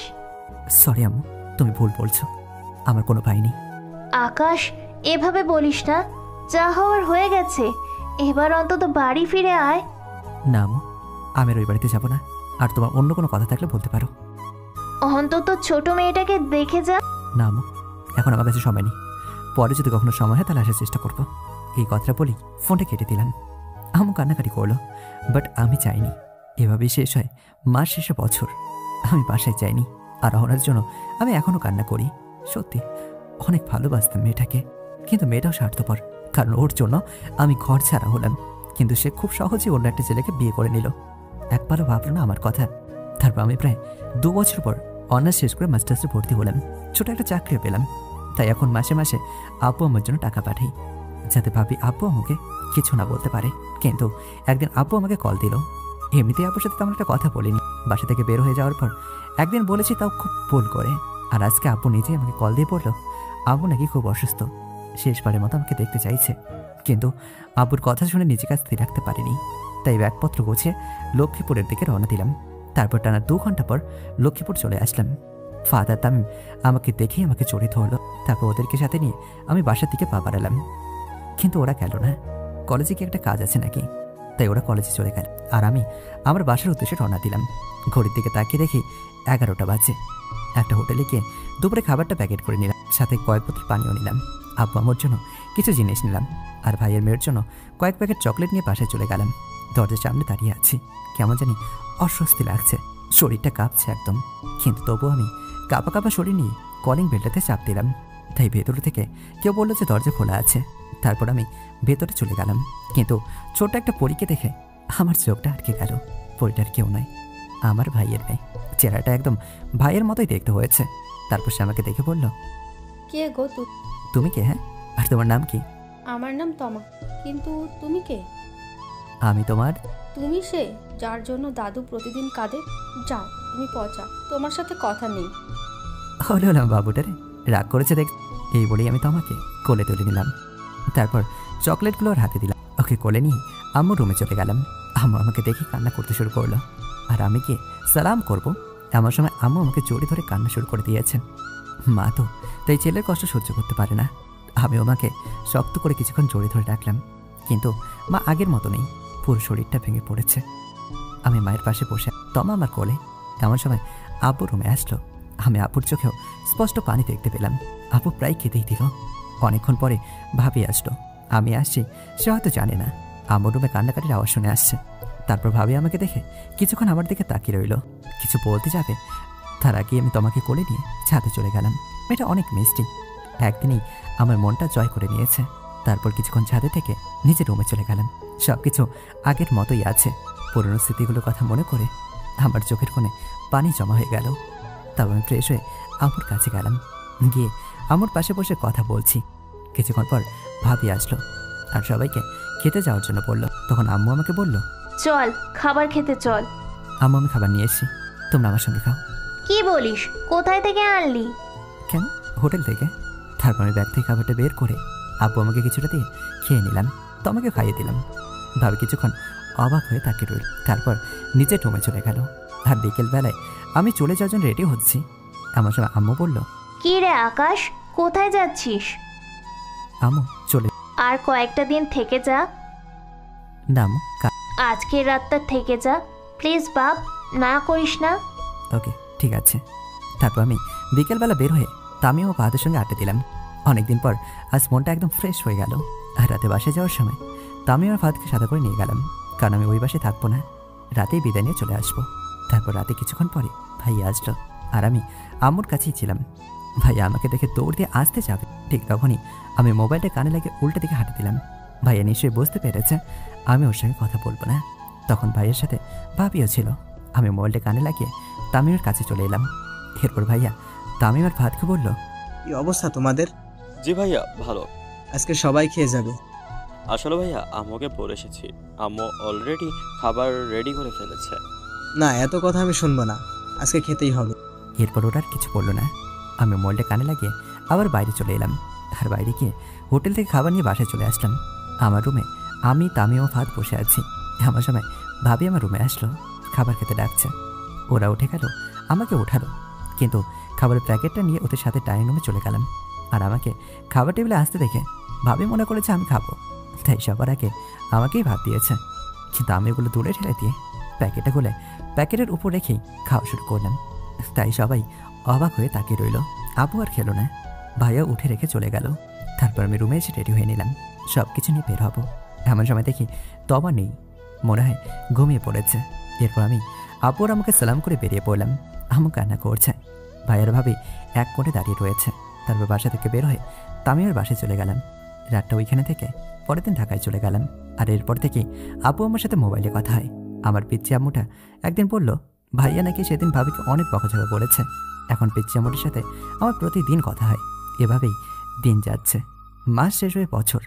সরি আম্মু, তুমি ভুল বলছো, আমার কোনো ভাই নেই। আকাশ, এভাবে বলিস না, যা হওয়ার হয়ে গেছে, এবার অন্তত বাড়ি ফিরে আয়। না আম্মু, আমি ওই বাড়িতে যাব না। আর তোমার অন্য কোনো কথা থাকলে বলতে পারো। অন্তত ছোট মেয়েটাকে দেখে যা। না আম্মু, এখন আমার কাছে সময় নেই, পরে যদি কখনো সময় হয় তাহলে আসার চেষ্টা করবো। এই কথাটা বলি ফোনটা কেটে দিলাম। আম্মু কান্নাকাটি করলো, বাট আমি চাইনি এভাবেই শেষ হয় মাস শেষে বছর। আমি বাসায় চাইনি, আর অহনার জন্য আমি এখনও কান্না করি। সত্যি অনেক ভালোবাসতাম মেয়েটাকে, কিন্তু মেয়েটাও স্বার্থপর, কারণ ওর জন্য আমি ঘর ছাড়া হলাম। কিন্তু সে খুব সহজেই অন্য একটা ছেলেকে বিয়ে করে নিল, একবারও ভাবলো না আমার কথা। তারপর আমি প্রায় 2 বছর পর অনার্স শেষ করে মাস্টার্সে ভর্তি হলাম, ছোট একটা চাকরিও পেলাম। তাই এখন মাসে মাসে আব্বু আমার জন্য টাকা পাঠাই, যাতে ভাবি আব্বু আমাকে কিছু না বলতে পারে। কিন্তু একদিন আব্বু আমাকে কল দিল। এমনিতেই আব্বুর সাথে তেমন একটা কথা বলিনি, বাসা থেকে বের হয়ে যাওয়ার পর একদিন বলেছি, তাও খুব ভুল করে। আর আজকে আব্বু নিজেই আমাকে কল দিয়ে বলল আব্বু নাকি খুব অসুস্থ, শেষবারের মতো আমাকে দেখতে চাইছে। কিন্তু আব্বুর কথা শুনে নিজেকে স্থির রাখতে পারিনি, তাই ব্যাগপত্র গোছিয়ে লক্ষ্মীপুরের দিকে রওনা দিলাম। তারপর টানা 2 ঘন্টা পর লক্ষ্মীপুর চলে আসলাম। ফাদার তামিম আমাকে দেখেই আমাকে জড়িত হলো। তারপর ওদেরকে সাথে নিয়ে আমি বাসার দিকে পা বাড়ালাম, কিন্তু ওরা গেল না। কলেজে কি একটা কাজ আছে নাকি, তাই ওরা কলেজে চলে গেল, আর আমি আমার বাসার উদ্দেশ্যে রওনা দিলাম। ঘড়ির দিকে তাকিয়ে দেখি 11টা বাজে। একটা হোটেলে গিয়ে দুপুরে খাবারটা প্যাকেট করে নিলাম, সাথে কয়েক বোতল পানিও নিলাম। আব্বু আমার জন্য কিছু জিনিস নিলাম, আর ভাইয়ের মেয়ের জন্য কয়েক প্যাকেট চকলেট নিয়ে বাসায় চলে গেলাম। দরজার সামনে দাঁড়িয়ে আছি, কেমন জানি অস্বস্তি লাগছে, শরীরটা কাঁপছে একদম। কিন্তু তবুও আমি কাঁপা কাঁপা শরীর নিয়ে কলিং বেলটাতে চাপ দিলাম। তাই ভেতর থেকে কেউ বললো যে দরজা খোলা আছে। তারপর আমি ভেতরে চলে গেলাম, কিন্তু ছোট্ট একটা পরীকে দেখে আমার চোখটা আটকে গেল। পরীটার কেউ নয়, আমার ভাইয়ের মেয়ে। চেহারাটা একদম ভাইয়ের মতোই দেখতে হয়েছে। তারপর সে আমাকে দেখে বলল, কে গো তুমি কে? হ্যাঁ, আর তোমার নাম কি? আমার নাম তমা, কিন্তু তুমি কে? আমি তোমার। তুমি সে যার জন্য দাদু প্রতিদিন কাঁদে? যাও তুমি পচা, তোমার সাথে কথা নেই। হলাম বাবুটারে, রাগ করেছে দেখ। এই বলেই আমি তোমাকে কোলে তুলে নিলাম। তারপর চকলেটগুলো ওর হাতে দিলাম। ওকে কোলে নিয়ে আম্মু রুমে চলে গেলাম। আম্মু আমাকে দেখে কান্না করতে শুরু করলো, আর আমি গিয়ে সালাম করবো এমন সময় আম্মু আমাকে জড়ি ধরে কান্না শুরু করে দিয়েছেন। মা তো তাই ছেলের কষ্ট সহ্য করতে পারে না। আমি ওমাকে শক্ত করে কিছুক্ষণ জড়ি ধরে রাখলাম, কিন্তু মা আগের মতো নেই, পুরো শরীরটা ভেঙে পড়েছে। আমি মায়ের পাশে বসে, তমা আমার কোলে। এমন সময় আব্বু রুমে আসলো। আমি আব্বুর চোখেও স্পষ্ট পানি দেখতে পেলাম। আব্বু প্রায় কেঁদেই দিল। অনেকক্ষণ পরে ভাবি আসলো। আমি আসছি সে হয়তো জানে না, আমার রুমে কান্নাকাটির আওয়াজ শুনে আসছে। তারপর ভাবি আমাকে দেখে কিছুক্ষণ আমার দিকে তাকিয়ে রইল, কিছু বলতে যাবে তার আগে আমি তোমাকে কোলে নিয়ে ছাদে চলে গেলাম। মেয়েটা অনেক মিষ্টি, একদিনই আমার মনটা জয় করে নিয়েছে। তারপর কিছুক্ষণ ছাদে থেকে নিজের রুমে চলে গেলাম। সব কিছু আগের মতোই আছে। পুরনো স্মৃতিগুলোর কথা মনে করে আমার চোখের কোণে পানি জমা হয়ে গেল। তারপর আমি ফ্রেশ হয়ে আম্মুর কাছে গেলাম, গিয়ে আম্মুর পাশে বসে কথা বলছি। কিছুক্ষণ পর ভাবি আসলো আর সবাইকে খেতে যাওয়ার জন্য বললো। তখন আম্মু আমাকে বলল, চল খাবার খেতে চল। আম্মু আমি খাবার নিয়ে এসেছি, তোমরা আমার সঙ্গে খাও। কি বলিস, কোথায় থেকে আনলি? কেন, হোটেল থেকে। তারপর আমি ব্যাগ থেকে খাবারটা বের করে আব্বু আমাকে কিছুটা দিয়ে খেয়ে নিলাম, তো আমাকে খাইয়ে দিলাম। ভাবি কিছুক্ষণ অবাক হয়ে তাকে রইল, তারপর নিচের রুমে চলে গেল। আর বিকেলবেলায় আমি চলে যাওয়ার জন্য রেডি হচ্ছি, আমার সময় আম্মু বলল, কি রে আকাশ, কোথায় যাচ্ছিস? আম্মু চলে। আর কয়েকটা দিন থেকে যা। না আম্মু, আজকের রাতটা থেকে যা প্লিজ বাপ, না করিস না। ওকে ঠিক আছে। তারপর আমি বিকেলবেলা বের হয়ে তামিম ও ফাহাদের সঙ্গে আড্ডা দিলাম। অনেকদিন পর আজ মনটা একদম ফ্রেশ হয়ে গেল। আর রাতে বাসে যাওয়ার সময় তামিম আর ফাহাদকে সাদা করে নিয়ে গেলাম, কারণ আমি ওই বাসে থাকবো না, রাতেই বিদায় নিয়ে চলে আসবো। তারপর রাতে কিছুক্ষণ পরে ভাইয়া আসলো, আর আমি আম্মুর কাছেই ছিলাম। ভাইয়া আমাকে দেখে দৌড় দিয়ে আসতে যাবে, ঠিক তখনই আমি মোবাইলটা কানে লাগিয়ে উল্টো দিকে হাঁটা দিলাম। ভাইয়া নিশ্চয়ই বুঝতে পেরেছে আমি ওর সঙ্গে কথা বলবো না। তখন ভাইয়ের সাথে ভাবিও ছিল। আমি মোবাইলটা কানে লাগিয়ে তামিমের কাছে চলে এলাম। এরপর ভাইয়া তামিম আর ফাহাদকে বলল, কি অবস্থা তোমাদের? জি ভাইয়া ভালো। আজকে সবাই খেয়ে যাবে। আসলে ভাইয়া আম্মুকে পড়ে এসেছি, আম্মু অলরেডি খাবার রেডি করে ফেলেছে। না, এত কথা আমি শুনবো না, আজকে খেতেই হবে। এরপর ওরা আর কিছু বললো না। আমি মোবাইলটা কানে লাগিয়ে আবার বাইরে চলে এলাম। আর বাইরে গিয়ে হোটেল থেকে খাবার নিয়ে বাসায় চলে আসলাম। আমার রুমে আমি তামিম ও ফাহাদ বসে আছি। আমার সময় ভাবি আমার রুমে আসলো, খাবার খেতে ডাকছে। ওরা উঠে গেল, আমাকে ওঠালো, কিন্তু খাবারের প্যাকেটটা নিয়ে ওদের সাথে ডাইনিং রুমে চলে গেলাম। আর আমাকে খাবার টেবিলে আসতে দেখে ভাবি মনে করেছে আমি খাবো, তাই সবার আগে আমাকেই ভাত দিয়েছে। কিন্তু আমি ওগুলো দূরে ঠেলে দিয়ে প্যাকেটটা খুলে প্যাকেটের উপর রেখেই খাওয়া শুরু করলাম। তাই সবাই অবাক হয়ে তাকিয়ে রইল। আপু আর খেলো না, ভাইয়া উঠে রেখে চলে গেল। তারপর আমি রুমে এসে রেডি হয়ে নিলাম, সব কিছু নিয়ে বের হবো। এমন সময় দেখি তবা নেই, মনে হয় ঘুমিয়ে পড়েছে। এরপর আমি আপুর আমাকে সালাম করে বেরিয়ে পড়লাম। আমু কান্না করছে, ভাইয়ার ভাবি এক কোণে দাঁড়িয়ে রয়েছে। তারপর বাসা থেকে বের হয়ে তামিমের বাসায় চলে গেলাম। রাতটা ওইখানে থেকে পরের দিন ঢাকায় চলে গেলাম। আর এরপর থেকে আপু আমার সাথে মোবাইলে কথা হয়। আমার পিচ্চি আম্মুটা একদিন বলল, ভাইয়া নাকি সেদিন ভাবিকে অনেক বকাঝকা করেছে। এখন পিচ্চি আম্মুটির সাথে আমার প্রতিদিন কথা হয়। এভাবেই দিন যাচ্ছে, মাস শেষ হয়ে বছর।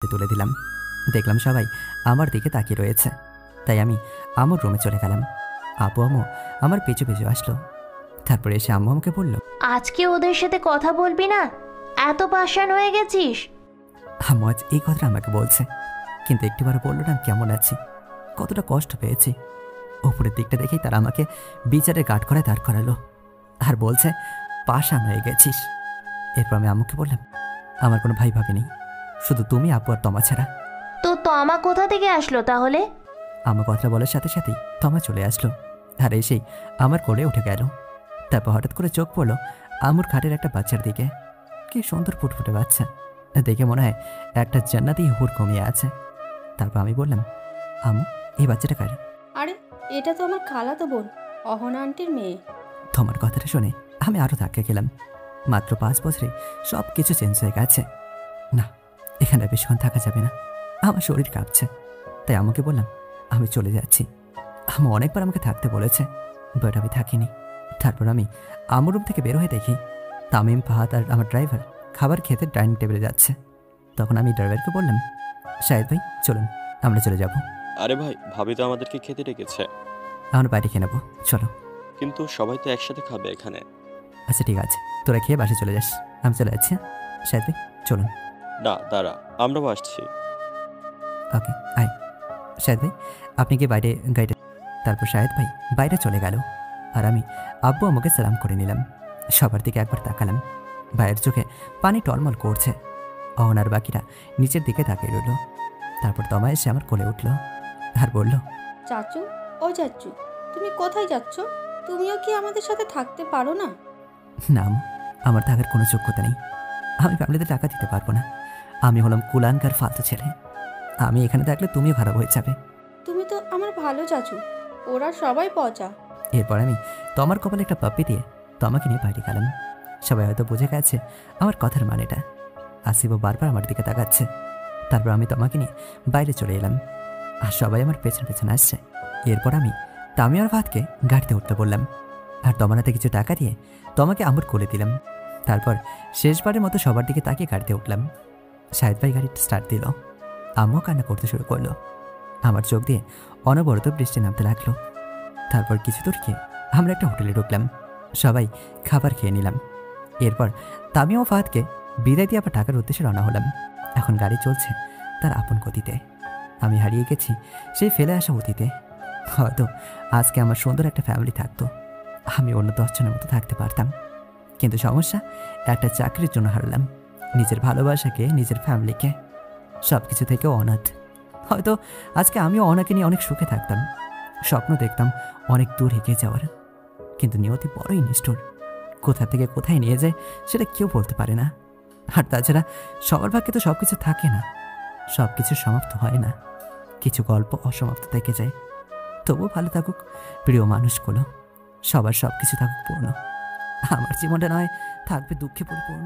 তুলে দিলাম। দেখলাম সবাই আমার দিকে তাকিয়ে রয়েছে, তাই আমি আমার রুমে চলে গেলাম। আপু আম্মু আমার পিছু পিছু আসলো। তারপরে এসে আম্মু আমাকে বলল, আজকে ওদের সাথে কথা বলবি না? এত পাষাণ হয়ে গেছিস? আম্মু আজ এই কথাটা আমাকে বলছে, কিন্তু একটিবারও বললো না কেমন আছি, কতটা কষ্ট পেয়েছি। ওপরের দিকটা দেখেই তারা আমাকে বিচারে গার্ড করে দাঁড় করালো আর বলছে পাষাণ হয়ে গেছিস। এরপর আমি আম্মুকে বললাম, আমার কোনো ভাই ভাবি নেই, শুধু তুমি, আপু আর তমা ছাড়া। তো তমা কোথা থেকে আসলো তাহলে? আমার কথাটা বলার সাথে সাথেই তমা চলে আসলো আর এসেই আমার কোলে উঠে গেল। তারপর হঠাৎ করে চোখ পড়লো আমুর খাটের একটা বাচ্চার দিকে। কি সুন্দর ফুটফুটে বাচ্চা, দেখে মনে হয় একটা জান্নাতি হুর কমিয়ে আছে। তারপর আমি বললাম, আমু এই বাচ্চাটা কার? আরে এটা তো আমার খালাতো বোন, অহনা আন্টির মেয়ে। তোমার কথাটা শুনে আমি আরও ধাক্কা খেলাম। মাত্র 5 বছরে সব কিছু চেঞ্জ হয়ে গেছে। না, এখানে বেশিক্ষণ থাকা যাবে না, আমার শরীর কাঁপছে। তাই আমাকে বললাম, আমি চলে যাচ্ছি। আমু অনেকবার আমাকে থাকতে বলেছে, বাট আমি থাকিনি। তারপর আমি আমার রুম থেকে বের হয়ে দেখি তামিম, ফাহাদ আর আমার ড্রাইভার খাবার খেতে ডাইনিং টেবিলে যাচ্ছে। তখন আমি ড্রাইভারকে বললাম, শাহেদ ভাই চলুন আমরা চলে যাব। আরে ভাই, ভাবি তো আমাদেরকে খেতে রেখেছে। আমরা বাইরে খেয়ে নেবো, চলো। কিন্তু সবাই তো একসাথে খাবে এখানে। আচ্ছা ঠিক আছে, তোরা খেয়ে বাসে চলে যাস, আমি চলে যাচ্ছি। শাহেদ ভাই চলুন। না দাঁড়া, আমরাও আসছি। ওকে আয়। শাহেদ ভাই আপনি কি বাইরে গাইডে? তারপর শাহেদ ভাই বাইরে চলে গেল আর আমি আব্বু আমাকে সালাম করে নিলাম। সবার দিকে একবার তাকালাম, ভাইয়ের চোখে পানি টলমল করছে। অহনার বাকিরা নিচের দিকে তাকিয়ে রইল। তারপর তমা এসে আমার কোলে উঠল আর বলল, চাচু, ও চাচু, তুমি কোথায় যাচ্ছ? তুমিও কি আমাদের সাথে থাকতে পারো না? না আম্মু, আমার থাকার কোনো যোগ্যতা নেই, আমি ফ্যামিলিতে টাকা দিতে পারবো না। আমি হলাম কুলাঙ্কার ফালতু ছেলে, আমি এখানে থাকলে তুমিও খারাপ হয়ে যাবে। তুমি তো আমার ভালো চাচু, ওরা সবাই পচা। এরপর আমি তমার কপালে একটা পাপ্পি দিয়ে তমাকে নিয়ে বাইরে গেলাম। সবাই হয়তো বুঝে গেছে আমার কথার মানেটা। আসিফও বারবার আমার দিকে তাকাচ্ছে। তারপর আমি তমাকে নিয়ে বাইরে চলে এলাম আর সবাই আমার পেছন পেছন আসছে। এরপর আমি তামিম আর ফাহাদকে গাড়িতে উঠতে বললাম আর তমানাতে কিছু টাকা দিয়ে তমাকে আমার কোলে দিলাম। তারপর শেষবারের মতো সবার দিকে তাকিয়ে গাড়িতে উঠলাম। শাহেদ ভাই গাড়ি স্টার্ট দিল, আম্মু কান্না করতে শুরু করলো। আমার চোখ দিয়ে অনবরত বৃষ্টি নামতে লাগলো। তারপর কিছু দূর খেয়ে আমরা একটা হোটেলে ঢুকলাম, সবাই খাবার খেয়ে নিলাম। এরপর তামিম ও ফাহাদকে বিদায় দিয়ে আবার ঢাকার উদ্দেশ্যে রওনা হলাম। এখন গাড়ি চলছে তার আপন গতিতে, আমি হারিয়ে গেছি সেই ফেলে আসা অতীতে। হয়তো আজকে আমার সুন্দর একটা ফ্যামিলি থাকতো, আমি অন্য 10 জনের মতো থাকতে পারতাম। কিন্তু সমস্যা, একটা চাকরির জন্য হারলাম নিজের ভালোবাসাকে, নিজের ফ্যামিলিকে, সব কিছু থেকেও অনাথ। হয়তো আজকে আমিও অনাকে নিয়ে অনেক সুখে থাকতাম, স্বপ্ন দেখতাম অনেক দূর এগিয়ে যাওয়ার। কিন্তু নিয়তি বড়ই নিষ্ঠুর, কোথা থেকে কোথায় নিয়ে যায় সেটা কেউ বলতে পারে না। আর তাছাড়া সবার ভাগ্যে তো সব কিছু থাকে না, সব কিছু সমাপ্ত হয় না, কিছু গল্প অসমাপ্ত থেকে যায়। তবুও ভালো থাকুক প্রিয় মানুষগুলো, সবার সব কিছু থাকুক পূর্ণ। আমার জীবনটা নয় থাকবে দুঃখে পরিপূর্ণ।